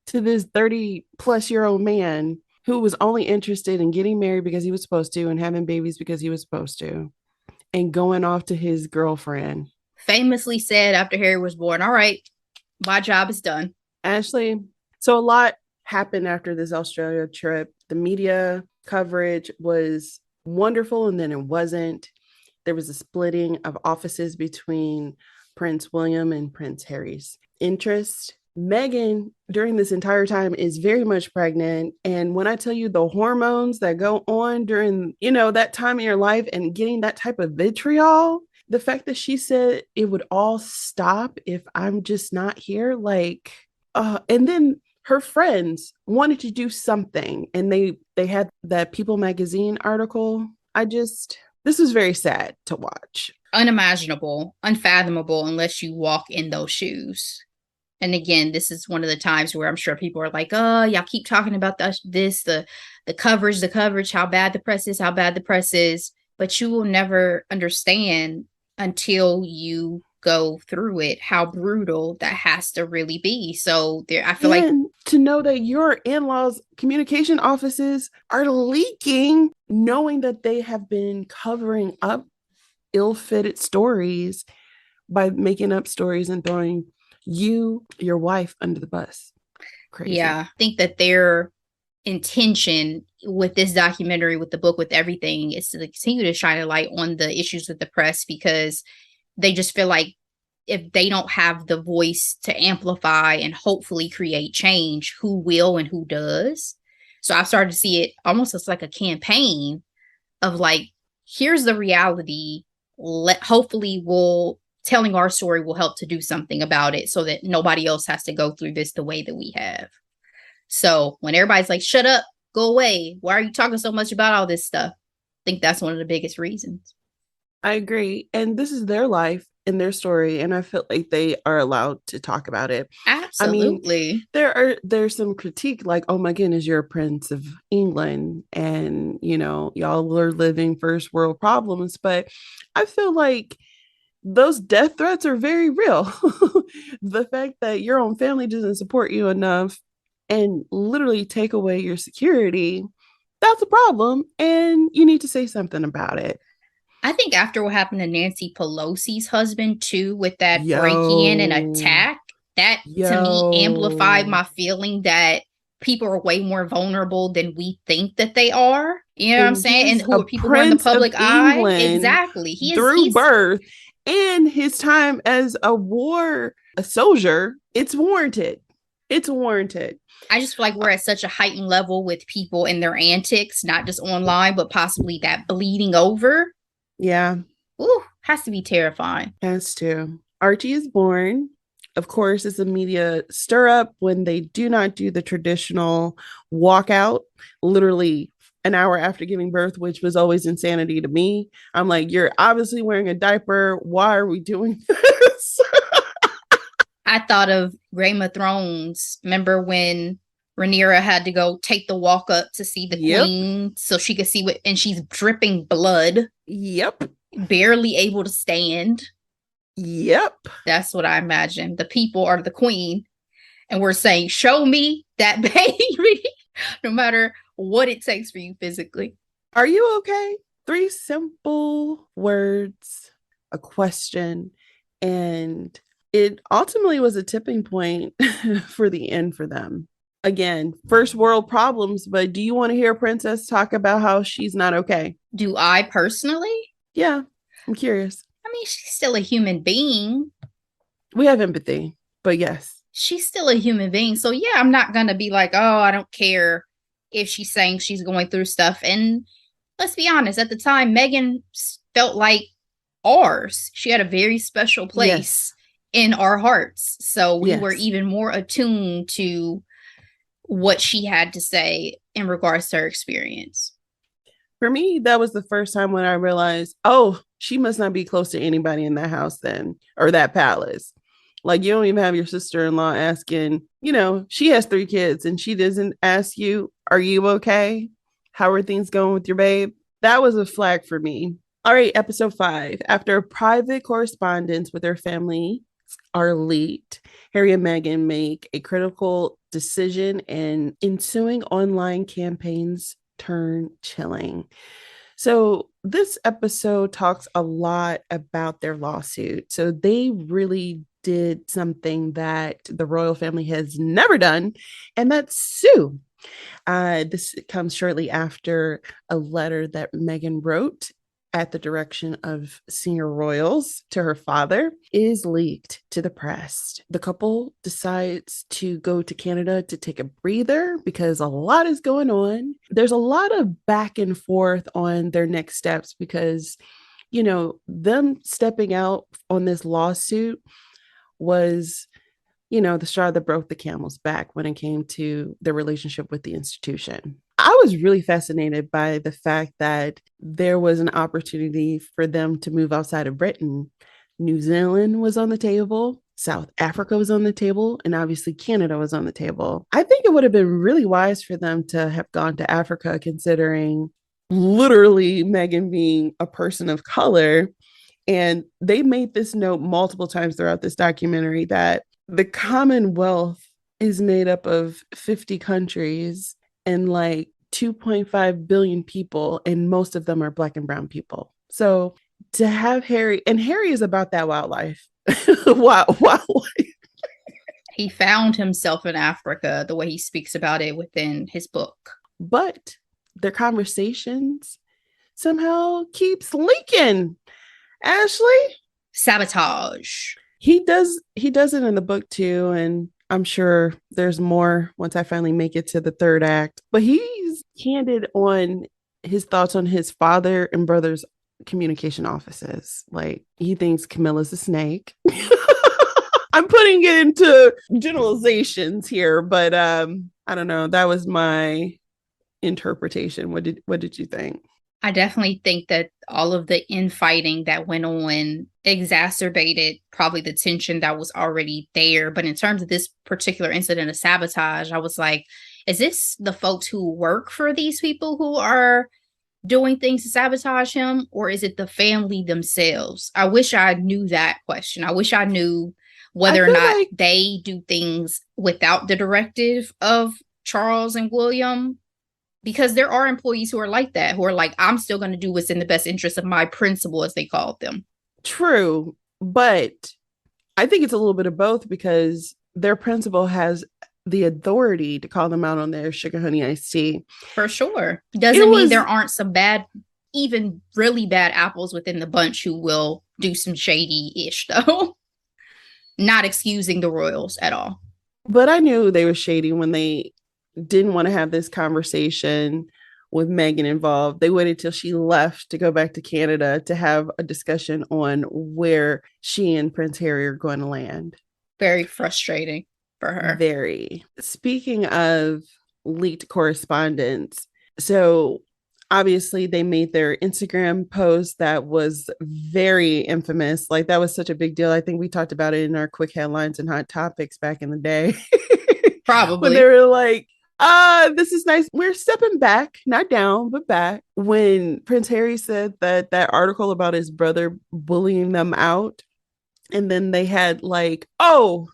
To this 30-plus-year-old man who was only interested in getting married because he was supposed to and having babies because he was supposed to and going off to his girlfriend. Famously said after Harry was born, all right, my job is done. Ashley, so a lot happened after this Australia trip. The media coverage was wonderful, and then it wasn't. There was a splitting of offices between Prince William and Prince Harry's interest. Meghan, during this entire time, is very much pregnant. And when I tell you the hormones that go on during, that time in your life and getting that type of vitriol, the fact that she said it would all stop if I'm just not here, and then her friends wanted to do something, and they had that People magazine article. This was very sad to watch. Unimaginable, unfathomable, unless you walk in those shoes. And again, this is one of the times where I'm sure people are like, oh, y'all keep talking about the coverage, how bad the press is, but you will never understand until you go through it, how brutal that has to really be. So I feel like to know that your in-laws' communication offices are leaking, knowing that they have been covering up ill-fitted stories by making up stories and throwing your wife under the bus. Crazy. Yeah, I think that their intention with this documentary, with the book, with everything, is to continue to shine a light on the issues with the press, because they just feel like if they don't have the voice to amplify and hopefully create change, who will and who does? So I've started to see it almost as like a campaign of like, here's the reality. Hopefully we'll telling our story will help to do something about it so that nobody else has to go through this the way that we have. So when everybody's like, shut up, go away, why are you talking so much about all this stuff? I think that's one of the biggest reasons. I agree. And this is their life and their story. And I feel like they are allowed to talk about it. Absolutely. I mean, there's some critique like, oh my goodness, you're a prince of England and, y'all are living first world problems. But I feel like those death threats are very real. The fact that your own family doesn't support you enough and literally take away your security, that's a problem. And you need to say something about it. I think after what happened to Nancy Pelosi's husband too, with that break-in and attack, that to me amplified my feeling that people are way more vulnerable than we think that they are. You know what I'm saying? And who are people who are in the public eye? Exactly. Through birth and his time as a soldier, it's warranted. It's warranted. I just feel like we're at such a heightened level with people and their antics, not just online, but possibly that bleeding over. Yeah. Ooh, has to be terrifying. Has to. Archie is born. Of course, it's a media stir up when they do not do the traditional walkout, literally an hour after giving birth, which was always insanity to me. I'm like, you're obviously wearing a diaper. Why are we doing this? I thought of Game of Thrones. Remember when Rhaenyra had to go take the walk up to see the queen so she could see what, and she's dripping blood. Yep. Barely able to stand. Yep. That's what I imagine. The people are the queen, and we're saying, show me that baby, no matter what it takes for you physically. Are you okay? 3 simple words, a question, and it ultimately was a tipping point for the end for them. Again, first world problems, but do you want to hear a princess talk about how she's not okay? Do I personally? Yeah, I'm curious. I mean, she's still a human being. We have empathy, but yes. She's still a human being. So yeah, I'm not going to be like, oh, I don't care if she's saying she's going through stuff. And let's be honest, at the time, Meghan felt like ours. She had a very special place in our hearts. So we were even more attuned to what she had to say in regards to her experience. For me, that was the first time when I realized, oh, she must not be close to anybody in that house then, or that palace. Like, you don't even have your sister-in-law asking, she has 3 kids and she doesn't ask you, are you okay? How are things going with your babe? That was a flag for me. All right, episode 5. After a private correspondence with their family are leaked, Harry and Meghan make a critical decision, and ensuing online campaigns turn chilling. So this episode talks a lot about their lawsuit. So they really did something that the royal family has never done, and that's sue. This comes shortly after a letter that Meghan wrote at the direction of senior royals to her father is leaked to the press. The couple decides to go to Canada to take a breather because a lot is going on. There's a lot of back and forth on their next steps because, them stepping out on this lawsuit was, the straw that broke the camel's back when it came to their relationship with the institution. I was really fascinated by the fact that there was an opportunity for them to move outside of Britain. New Zealand was on the table, South Africa was on the table, and obviously Canada was on the table. I think it would have been really wise for them to have gone to Africa, considering literally Meghan being a person of color. And they made this note multiple times throughout this documentary that the Commonwealth is made up of 50 countries and like 2.5 billion people, and most of them are Black and brown people. So to have Harry, and Harry is about that wildlife. Wildlife. He found himself in Africa, the way he speaks about it within his book. But their conversations somehow keeps leaking. Ashley, Sabotage. he does it in the book too, and I'm sure there's more once I finally make it to the third act. But he's candid on his thoughts on his father and brother's communication offices. Like he thinks Camilla's a snake. I'm putting it into generalizations here, but I don't know. That was my interpretation. What did you think? I definitely think that all of the infighting that went on exacerbated probably the tension that was already there. But in terms of this particular incident of sabotage, I was like, is this the folks who work for these people who are doing things to sabotage him, or is it the family themselves? I wish I knew that question. I wish I knew I whether or feel not like they do things without the directive of Charles and William, because there are employees who are like that, who are like, I'm still going to do what's in the best interest of my principal, as they called them. true, but I think it's a little bit of both because their principal has the authority to call them out on their sugar honey iced tea. For sure. It Doesn't mean there was aren't some bad, even really bad apples within the bunch who will do some shady-ish, though. Not excusing the royals at all. But I knew they were shady when they didn't want to have this conversation with Meghan involved. They waited till she left to go back to Canada to have a discussion on where she and Prince Harry are going to land. Very frustrating for her. Very. Speaking of leaked correspondence, so obviously they made their Instagram post that was very infamous. Like that was such a big deal. I think we talked about it in our quick headlines and hot topics back in the day. When they Probably. were like, this is nice. We're stepping back, not down, but back. When Prince Harry said that article about his brother bullying them out, and then they had like, oh,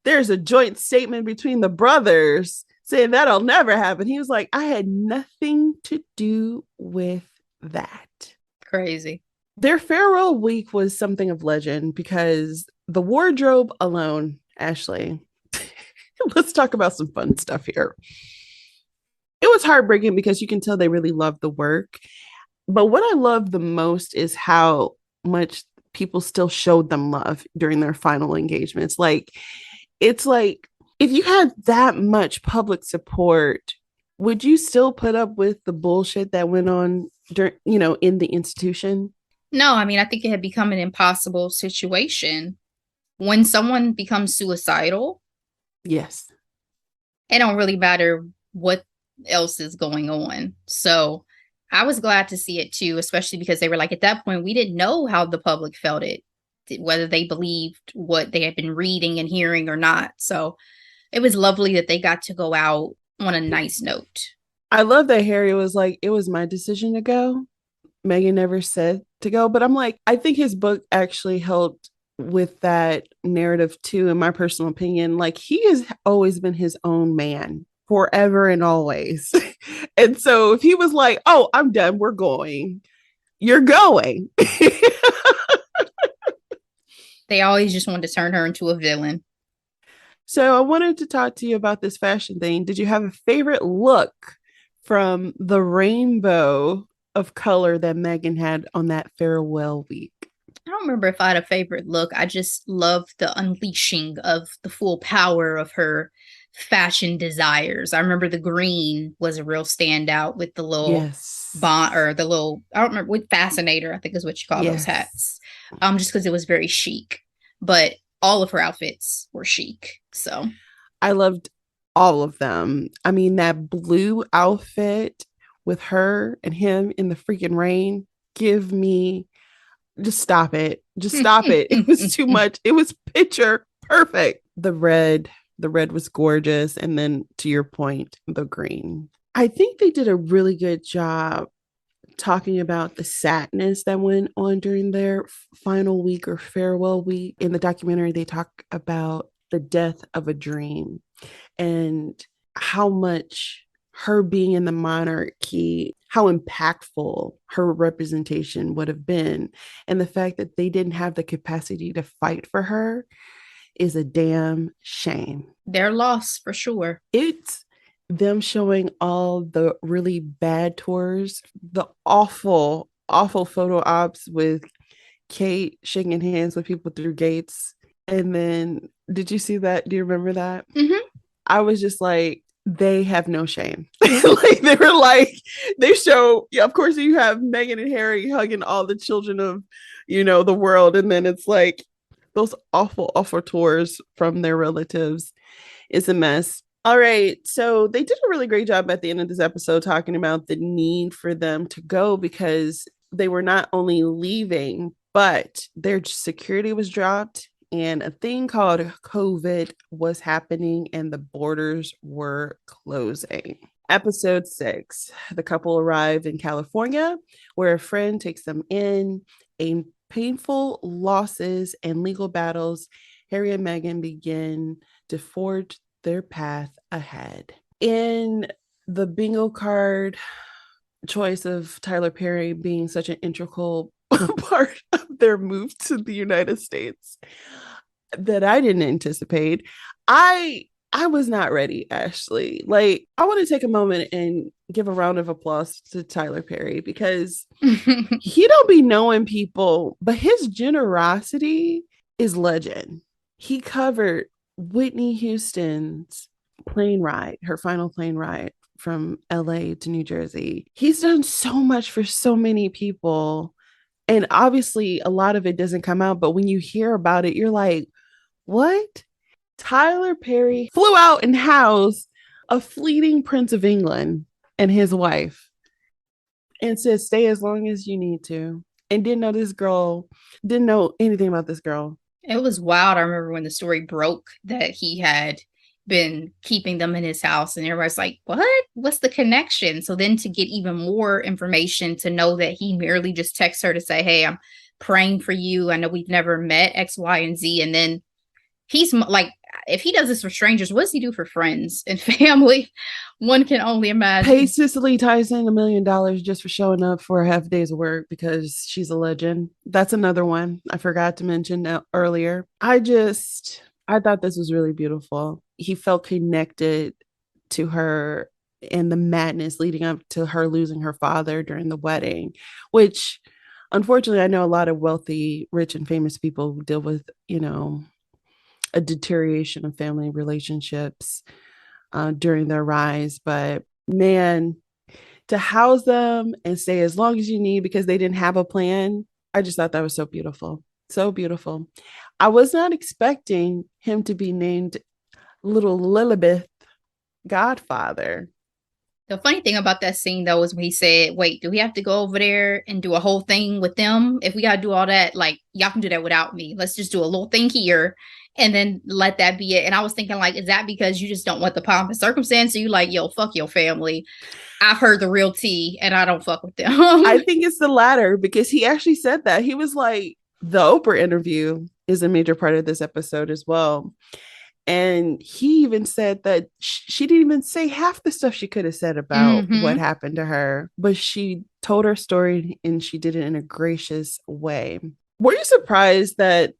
there's a joint statement between the brothers saying that'll never happen. He was like, I had nothing to do with that. Crazy. Their farewell week was something of legend because the wardrobe alone, Ashley, let's talk about some fun stuff here. It was heartbreaking because you can tell they really loved the work. But what I love the most is how much people still showed them love during their final engagements. Like, it's like if you had that much public support, would you still put up with the bullshit that went on during, in the institution? No, I mean, I think it had become an impossible situation. When someone becomes suicidal, Yes. it don't really matter what else is going on. So I was glad to see it too, especially because they were like, at that point, we didn't know how the public felt it, whether they believed what they had been reading and hearing or not. So it was lovely that they got to go out on a nice note. I love that Harry was like, it was my decision to go. Meghan never said to go, but I'm like, I think his book actually helped with that narrative too, in my personal opinion. Like, he has always been his own man forever and always. And so if he was like, oh, I'm done, we're going, you're going. They always just wanted to turn her into a villain. So I wanted to talk to you about this fashion thing. Did you have a favorite look from the rainbow of color that Meghan had on that farewell week? I don't remember if I had a favorite look. I just loved the unleashing of the full power of her fashion desires. I remember the green was a real standout with the little Yes. bond or the little, I don't remember, with fascinator, I think is what you call those Yes. hats. Just because it was very chic. But all of her outfits were chic. So I loved all of them. I mean, that blue outfit with her and him in the freaking rain, give me, just stop it. Just stop it. It was too much. It was picture perfect. The red was gorgeous. And then to your point, the green. I think they did a really good job talking about the sadness that went on during their final week or farewell week. In the documentary, they talk about the death of a dream and how much her being in the monarchy, how impactful her representation would have been. And the fact that they didn't have the capacity to fight for her is a damn shame. They're lost for sure. It's them showing all the really bad tours, the awful, awful photo ops with Kate shaking hands with people through gates. And then, did you see that? Do you remember that? Mm-hmm. I was just like, they have no shame. Like they were like, they show, yeah, of course, you have Meghan and Harry hugging all the children of, the world. And then it's like those awful, awful tours from their relatives. It's a mess. All right. So they did a really great job at the end of this episode talking about the need for them to go because they were not only leaving, but their security was dropped and a thing called COVID was happening and the borders were closing. Episode 6, the couple arrive in California where a friend takes them in. A painful losses and legal battles, Harry and Meghan begin to forge their path ahead. In the bingo card choice of Tyler Perry being such an integral part of their move to the United States that I didn't anticipate, I was not ready, Ashley. Like, I want to take a moment and give a round of applause to Tyler Perry because he don't be knowing people, but his generosity is legend. He covered Whitney Houston's plane ride, her final plane ride from LA to New Jersey. He's done so much for so many people. And obviously, a lot of it doesn't come out, but when you hear about it, you're like, what? Tyler Perry flew out and housed a fleeting Prince of England and his wife and said, stay as long as you need to. And didn't know anything about this girl. It was wild. I remember when the story broke that he had been keeping them in his house and everybody's like, what? What's the connection? So then to get even more information to know that he merely just texts her to say, hey, I'm praying for you. I know we've never met X, Y, and Z. And then he's like, if he does this for strangers, what does he do for friends and family? One can only imagine. Pay Cicely Tyson $1 million just for showing up for a half day's work because she's a legend. That's another one I forgot to mention earlier. I thought this was really beautiful. He felt connected to her and the madness leading up to her losing her father during the wedding, which unfortunately I know a lot of wealthy, rich, and famous people deal with, a deterioration of family relationships during their rise. But man, to house them and stay as long as you need because they didn't have a plan, I just thought that was so beautiful. So beautiful. I was not expecting him to be named Little Lilibeth Godfather. The funny thing about that scene, though, is when he said, wait, do we have to go over there and do a whole thing with them? If we got to do all that, like, y'all can do that without me. Let's just do a little thing here and then let that be it. And I was thinking, like, is that because you just don't want the pomp and circumstance? Or you like, yo, fuck your family. I've heard the real tea and I don't fuck with them. I think it's the latter because he actually said that. He was like, the Oprah interview is a major part of this episode as well. And he even said that she didn't even say half the stuff she could have said about what happened to her, but she told her story and she did it in a gracious way. Were you surprised that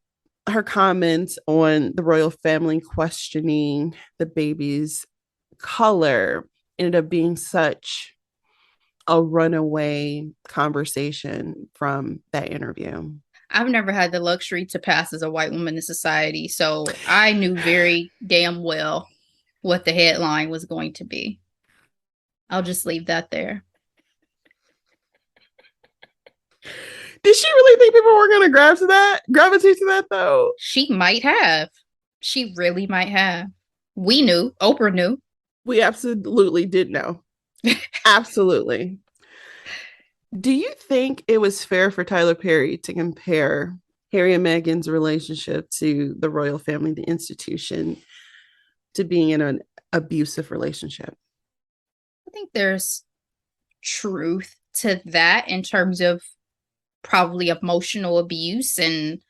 her comments on the royal family questioning the baby's color ended up being such a runaway conversation from that interview? I've never had the luxury to pass as a white woman in society, so I knew very damn well what the headline was going to be. I'll just leave that there. Did she really think people were going to gravitate to that, though? She might have. She really might have. We knew. Oprah knew. We absolutely did know. Absolutely. Do you think it was fair for Tyler Perry to compare Harry and Meghan's relationship to the royal family, the institution, to being in an abusive relationship? I think there's truth to that in terms of probably emotional abuse. And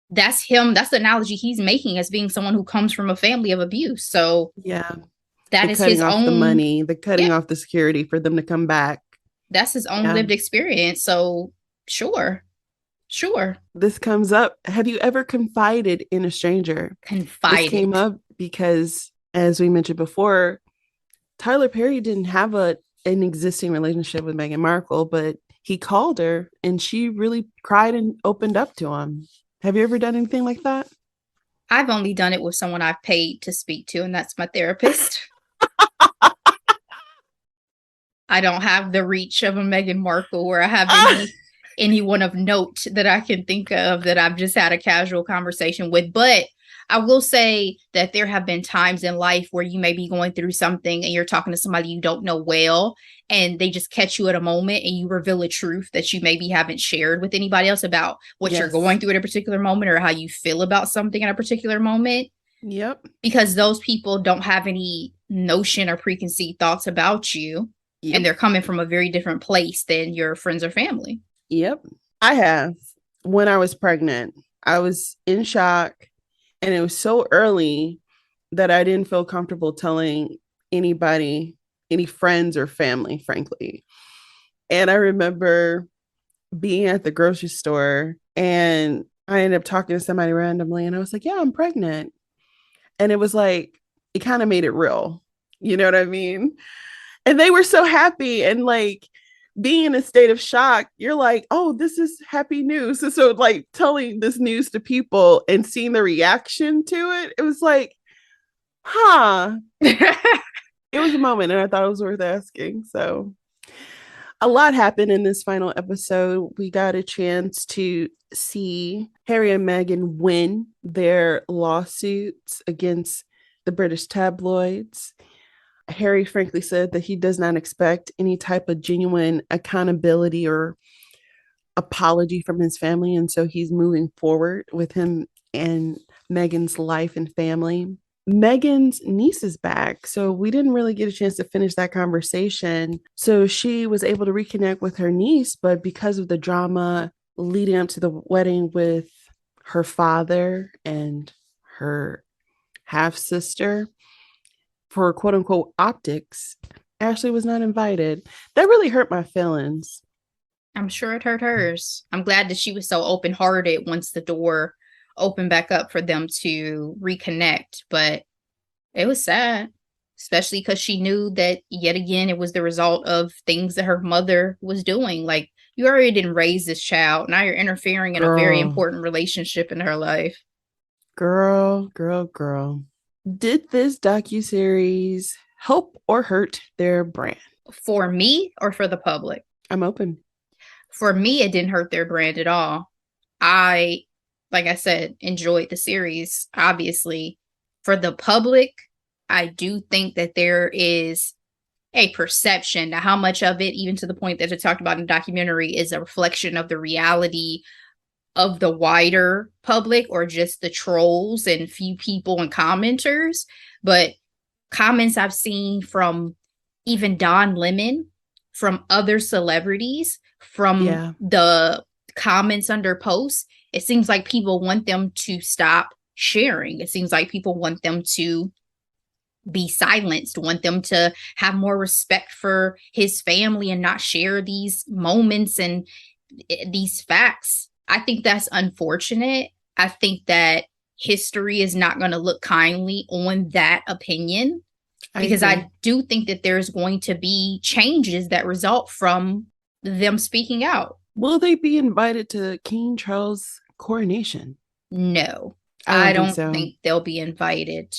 that's him. That's the analogy he's making as being someone who comes from a family of abuse. So yeah, that is his own, the money, the cutting off the security for them to come back. That's his own lived experience. So sure. Sure. This comes up. Have you ever confided in a stranger? This came Confided. up because, as we mentioned before, Tyler Perry didn't have an existing relationship with Meghan Markle, but he called her and she really cried and opened up to him. Have you ever done anything like that? I've only done it with someone I've paid to speak to, and that's my therapist. I don't have the reach of a Meghan Markle where I have anyone of note that I can think of that I've just had a casual conversation with. But I will say that there have been times in life where you may be going through something and you're talking to somebody you don't know well, and they just catch you at a moment and you reveal a truth that you maybe haven't shared with anybody else about what you're Yes. going through at a particular moment or how you feel about something in a particular moment. Yep. Because those people don't have any notion or preconceived thoughts about you, and Yep. they're coming from a very different place than your friends or family. Yep. I have. When I was pregnant, I was in shock, and it was so early that I didn't feel comfortable telling anybody, any friends or family, frankly. And I remember being at the grocery store and I ended up talking to somebody randomly and I was like, yeah, I'm pregnant. And it was like, it kind of made it real. You know what I mean? And they were so happy and like being in a state of shock, you're like, oh, this is happy news. So like telling this news to people and seeing the reaction to it, it was like, huh. It was a moment and I thought it was worth asking. So a lot happened in this final episode. We got a chance to see Harry and Meghan win their lawsuits against the British tabloids. Harry frankly said that he does not expect any type of genuine accountability or apology from his family. And so he's moving forward with him and Meghan's life and family. Meghan's niece is back. So we didn't really get a chance to finish that conversation. So she was able to reconnect with her niece, but because of the drama leading up to the wedding with her father and her half sister, for quote unquote optics, Ashley was not invited. That really hurt my feelings. I'm sure it hurt hers. I'm glad that she was so open hearted once the door opened back up for them to reconnect. But it was sad, especially because she knew that yet again it was the result of things that her mother was doing. Like, you already didn't raise this child. Now you're interfering in a very Girl, important relationship in her life. girl. Did this docuseries help or hurt their brand? For me or for the public? I'm open. For me, it didn't hurt their brand at all. I, like I said, enjoyed the series, obviously. For the public, I do think that there is a perception. Now, how much of it, even to the point that it talked about in the documentary, is a reflection of the reality of the wider public or just the trolls and few people and commenters. But comments I've seen from even Don Lemon, from other celebrities, from Yeah. the comments under posts, it seems like people want them to stop sharing. It seems like people want them to be silenced, want them to have more respect for his family and not share these moments and these facts. I think that's unfortunate. I think that history is not going to look kindly on that opinion because I do think that there's going to be changes that result from them speaking out. Will they be invited to King Charles' coronation? No, I I don't think don't so. think they'll be invited.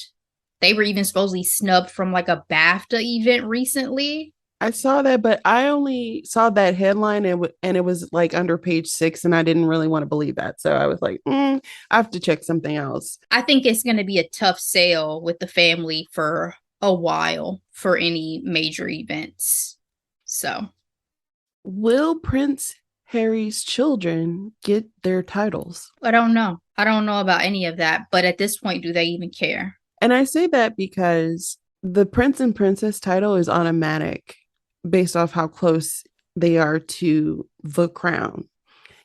They were even supposedly snubbed from like a BAFTA event recently. I saw that, but I only saw that headline and it was like under page 6, and I didn't really want to believe that. So I was like, I have to check something else. I think it's going to be a tough sale with the family for a while for any major events. So, Will Prince Harry's children get their titles? I don't know. I don't know about any of that. But at this point, do they even care? And I say that because the Prince and Princess title is automatic based off how close they are to the crown.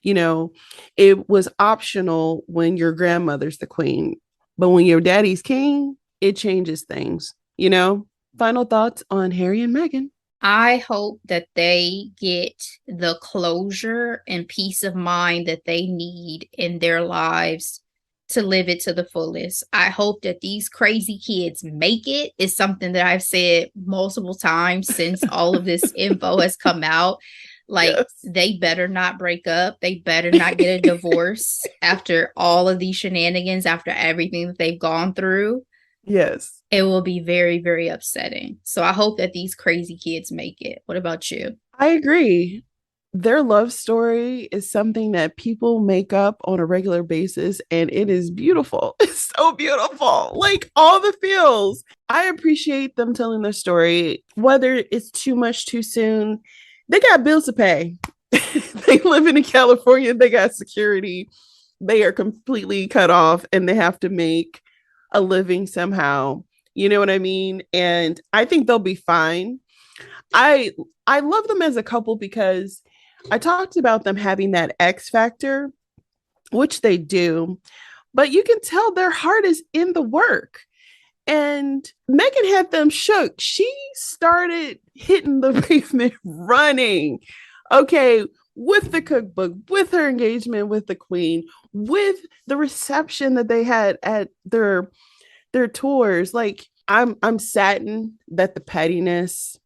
You know, it was optional when your grandmother's the queen, but when your daddy's king, it changes things, you know? Final thoughts on Harry and Meghan. I hope that they get the closure and peace of mind that they need in their lives to live it to the fullest. I hope that these crazy kids make it, is something that I've said multiple times since all of this info has come out. Like, Yes. they better not break up. They better not get a divorce after all of these shenanigans, after everything that they've gone through. Yes. It will be very, very upsetting. So I hope that these crazy kids make it. What about you? I agree. Their love story is something that people make up on a regular basis, and it is beautiful. It's so beautiful. Like all the feels. I appreciate them telling their story, whether it's too much too soon. They got bills to pay. They live in California, they got security. They are completely cut off and they have to make a living somehow. You know what I mean? And I think they'll be fine. I I love them as a couple because I talked about them having that X factor, which they do, but you can tell their heart is in the work. And Meghan had them shook. She started hitting the pavement running. Okay, with the cookbook, with her engagement with the queen, with the reception that they had at their tours. Like I'm saddened that the pettiness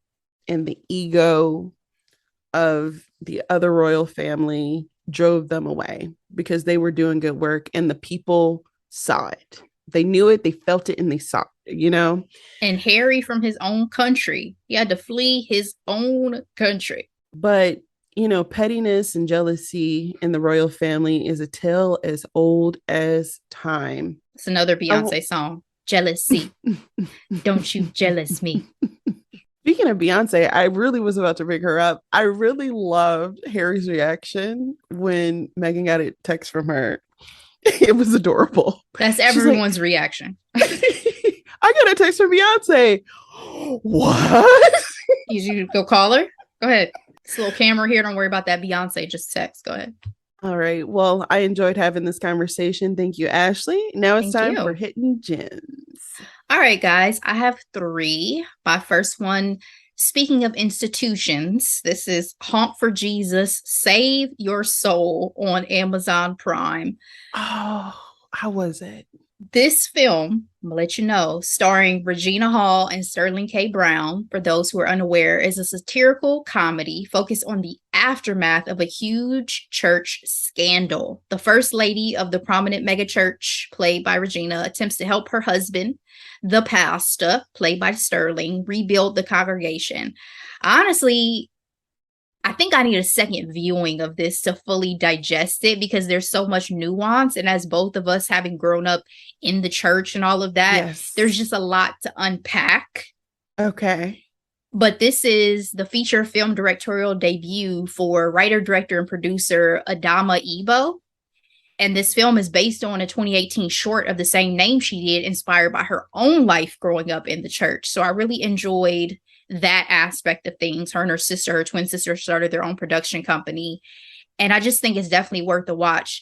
and the ego of the other royal family drove them away because they were doing good work and the people saw it. They knew it, they felt it, and they saw it, you know? And Harry from his own country. He had to flee his own country. But, you know, pettiness and jealousy in the royal family is a tale as old as time. It's another Beyonce song. Jealousy. Don't you jealous me. Speaking of Beyonce, I really was about to bring her up. I really loved Harry's reaction when Meghan got a text from her. It was adorable. That's everyone's reaction. I got a text from Beyonce. What? You go call her? Go ahead. This little camera here. Don't worry about that Beyonce. Just text. Go ahead. All right. Well, I enjoyed having this conversation. Thank you, Ashley. Now it's time for Hidden Gems. All right, guys. I have 3. My first one, speaking of institutions, this is Haunt for Jesus, Save Your Soul on Amazon Prime. Oh, how was it? This film, I'm going to let you know, starring Regina Hall and Sterling K. Brown, for those who are unaware, is a satirical comedy focused on the aftermath of a huge church scandal. The first lady of the prominent megachurch, played by Regina, attempts to help her husband, the pastor, played by Sterling, rebuild the congregation. Honestly, I think I need a second viewing of this to fully digest it because there's so much nuance. And as both of us having grown up in the church and all of that, yes, there's just a lot to unpack. Okay. But this is the feature film directorial debut for writer, director, and producer Adama Ebo. And this film is based on a 2018 short of the same name she did, inspired by her own life growing up in the church. So I really enjoyed that aspect of things. Her and her sister, her twin sister, started their own production company. And I just think it's definitely worth the watch.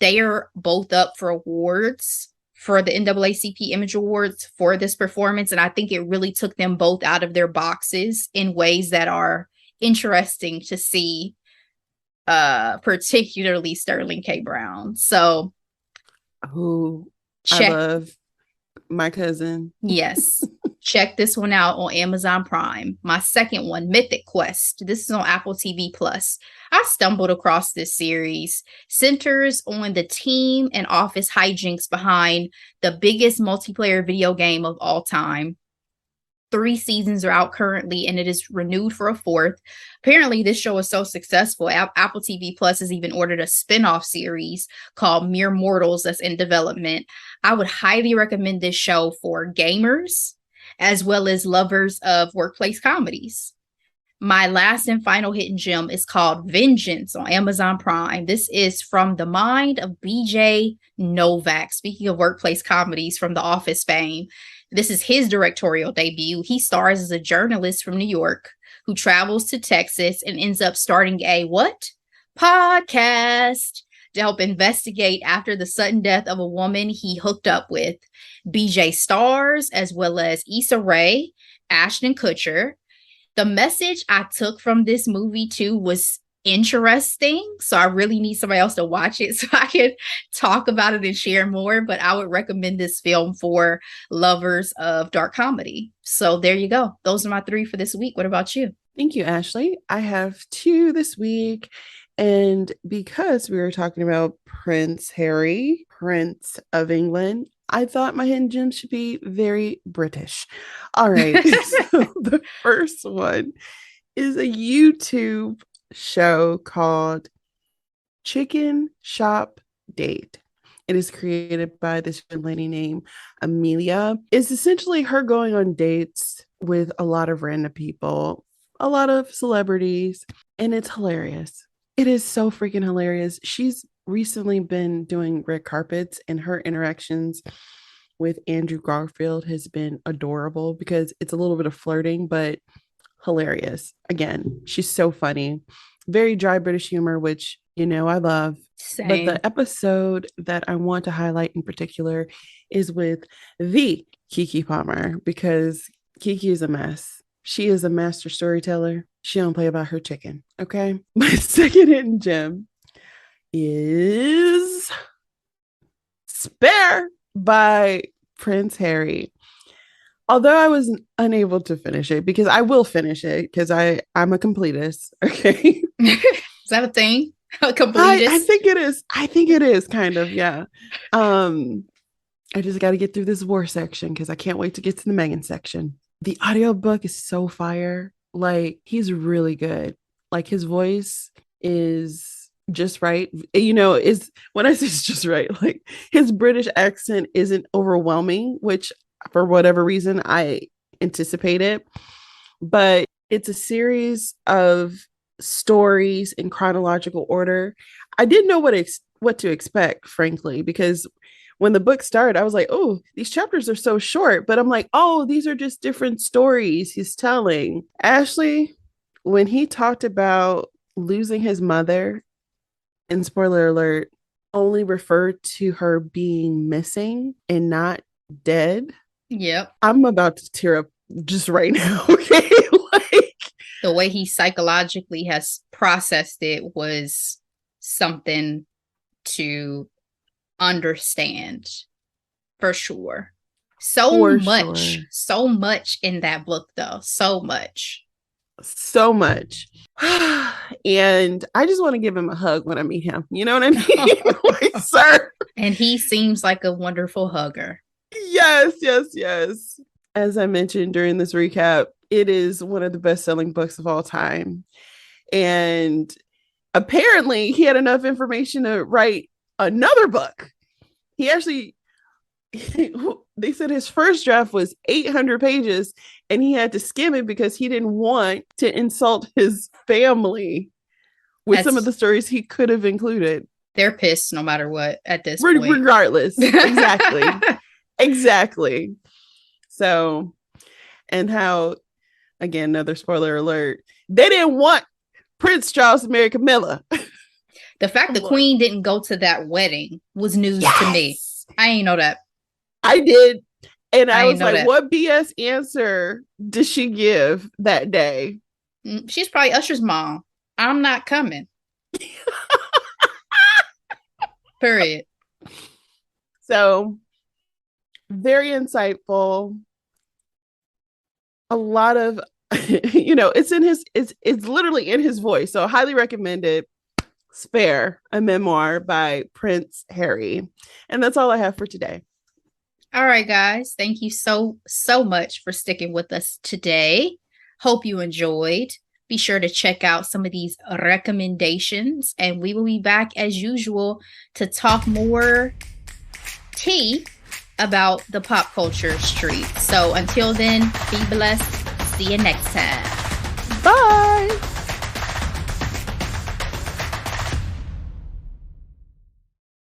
They are both up for awards for the NAACP Image Awards for this performance. And I think it really took them both out of their boxes in ways that are interesting to see, particularly Sterling K. Brown. So, who I love, my cousin. Yes. Check this one out on Amazon Prime. My second one, Mythic Quest. This is on Apple TV Plus. I stumbled across this series. Centers on the team and office hijinks behind the biggest multiplayer video game of all time. 3 seasons are out currently, and it is renewed for a 4th. Apparently, this show is so successful, Apple TV Plus has even ordered a spin-off series called Mere Mortals that's in development. I would highly recommend this show for gamers, as well as lovers of workplace comedies. My last and final hidden gem is called Vengeance on Amazon Prime. This is from the mind of BJ Novak. Speaking of workplace comedies from The Office fame, this is his directorial debut. He stars as a journalist from New York who travels to Texas and ends up starting a what? Podcast to help investigate after the sudden death of a woman he hooked up with. BJ stars, as well as Issa Rae, Ashton Kutcher, The message I took from this movie too was interesting. So I really need somebody else to watch it so I can talk about it and share more. But I would recommend this film for lovers of dark comedy. So there you go. Those are my 3 for this week. What about you? Thank you, Ashley. I have 2 this week. And because we were talking about Prince Harry, Prince of England, I thought my hidden gems should be very British. All right. So the first one is a YouTube show called Chicken Shop Date. It is created by this lady named Amelia. It's essentially her going on dates with a lot of random people, a lot of celebrities, and it's hilarious. It is so freaking hilarious. She's recently been doing red carpets, and her interactions with Andrew Garfield has been adorable because it's a little bit of flirting, but hilarious. Again, she's so funny. Very dry British humor, which, you know, I love. Same. But the episode that I want to highlight in particular is with the Keke Palmer, because Keke is a mess. She is a master storyteller. She don't play about her chicken. Okay. My second hidden gem is Spare by Prince Harry. Although I was unable to finish it, because I will finish it because I'm a completist. Okay. Is that a thing? A completist? I think it is. I think it is kind of, yeah. I just got to get through this war section because I can't wait to get to the Meghan section. The audiobook is so fire. Like, he's really good. Like, his voice is just right. You know, is when I say it's just right, like his British accent isn't overwhelming, which for whatever reason I anticipated. But it's a series of stories in chronological order. I didn't know what to expect, frankly, because when the book started, I was like, oh, these chapters are so short. But I'm like, oh, these are just different stories he's telling. Ashley, when he talked about losing his mother, and spoiler alert, only referred to her being missing and not dead. Yep. I'm about to tear up just right now. Okay. Like, the way he psychologically has processed it was something to understand for sure. So much in that book, though. So much. And I just want to give him a hug when I meet him. You know what I mean? Like, sir. And he seems like a wonderful hugger. Yes. As I mentioned during this recap, it is one of the best-selling books of all time. And apparently he had enough information to write another book. They said his first draft was 800 pages and he had to skim it because he didn't want to insult his family with some of the stories he could have included. They're pissed no matter what at this point. Regardless. Exactly. Exactly. So, and how, again, another spoiler alert, they didn't want Prince Charles to marry Camilla. The fact the Queen didn't go to that wedding was news to me. I ain't know that. I did. And I was like, what BS answer did she give that day? She's probably Usher's mom. I'm not coming. Period. So, very insightful. A lot of, it's literally in his voice. So, highly recommended. Spare, a memoir by Prince Harry. And that's all I have for today. All right, guys. Thank you so much for sticking with us today. Hope you enjoyed. Be sure to check out some of these recommendations, and we will be back as usual to talk more tea about the pop culture street. So until then, be blessed. See you next time. Bye.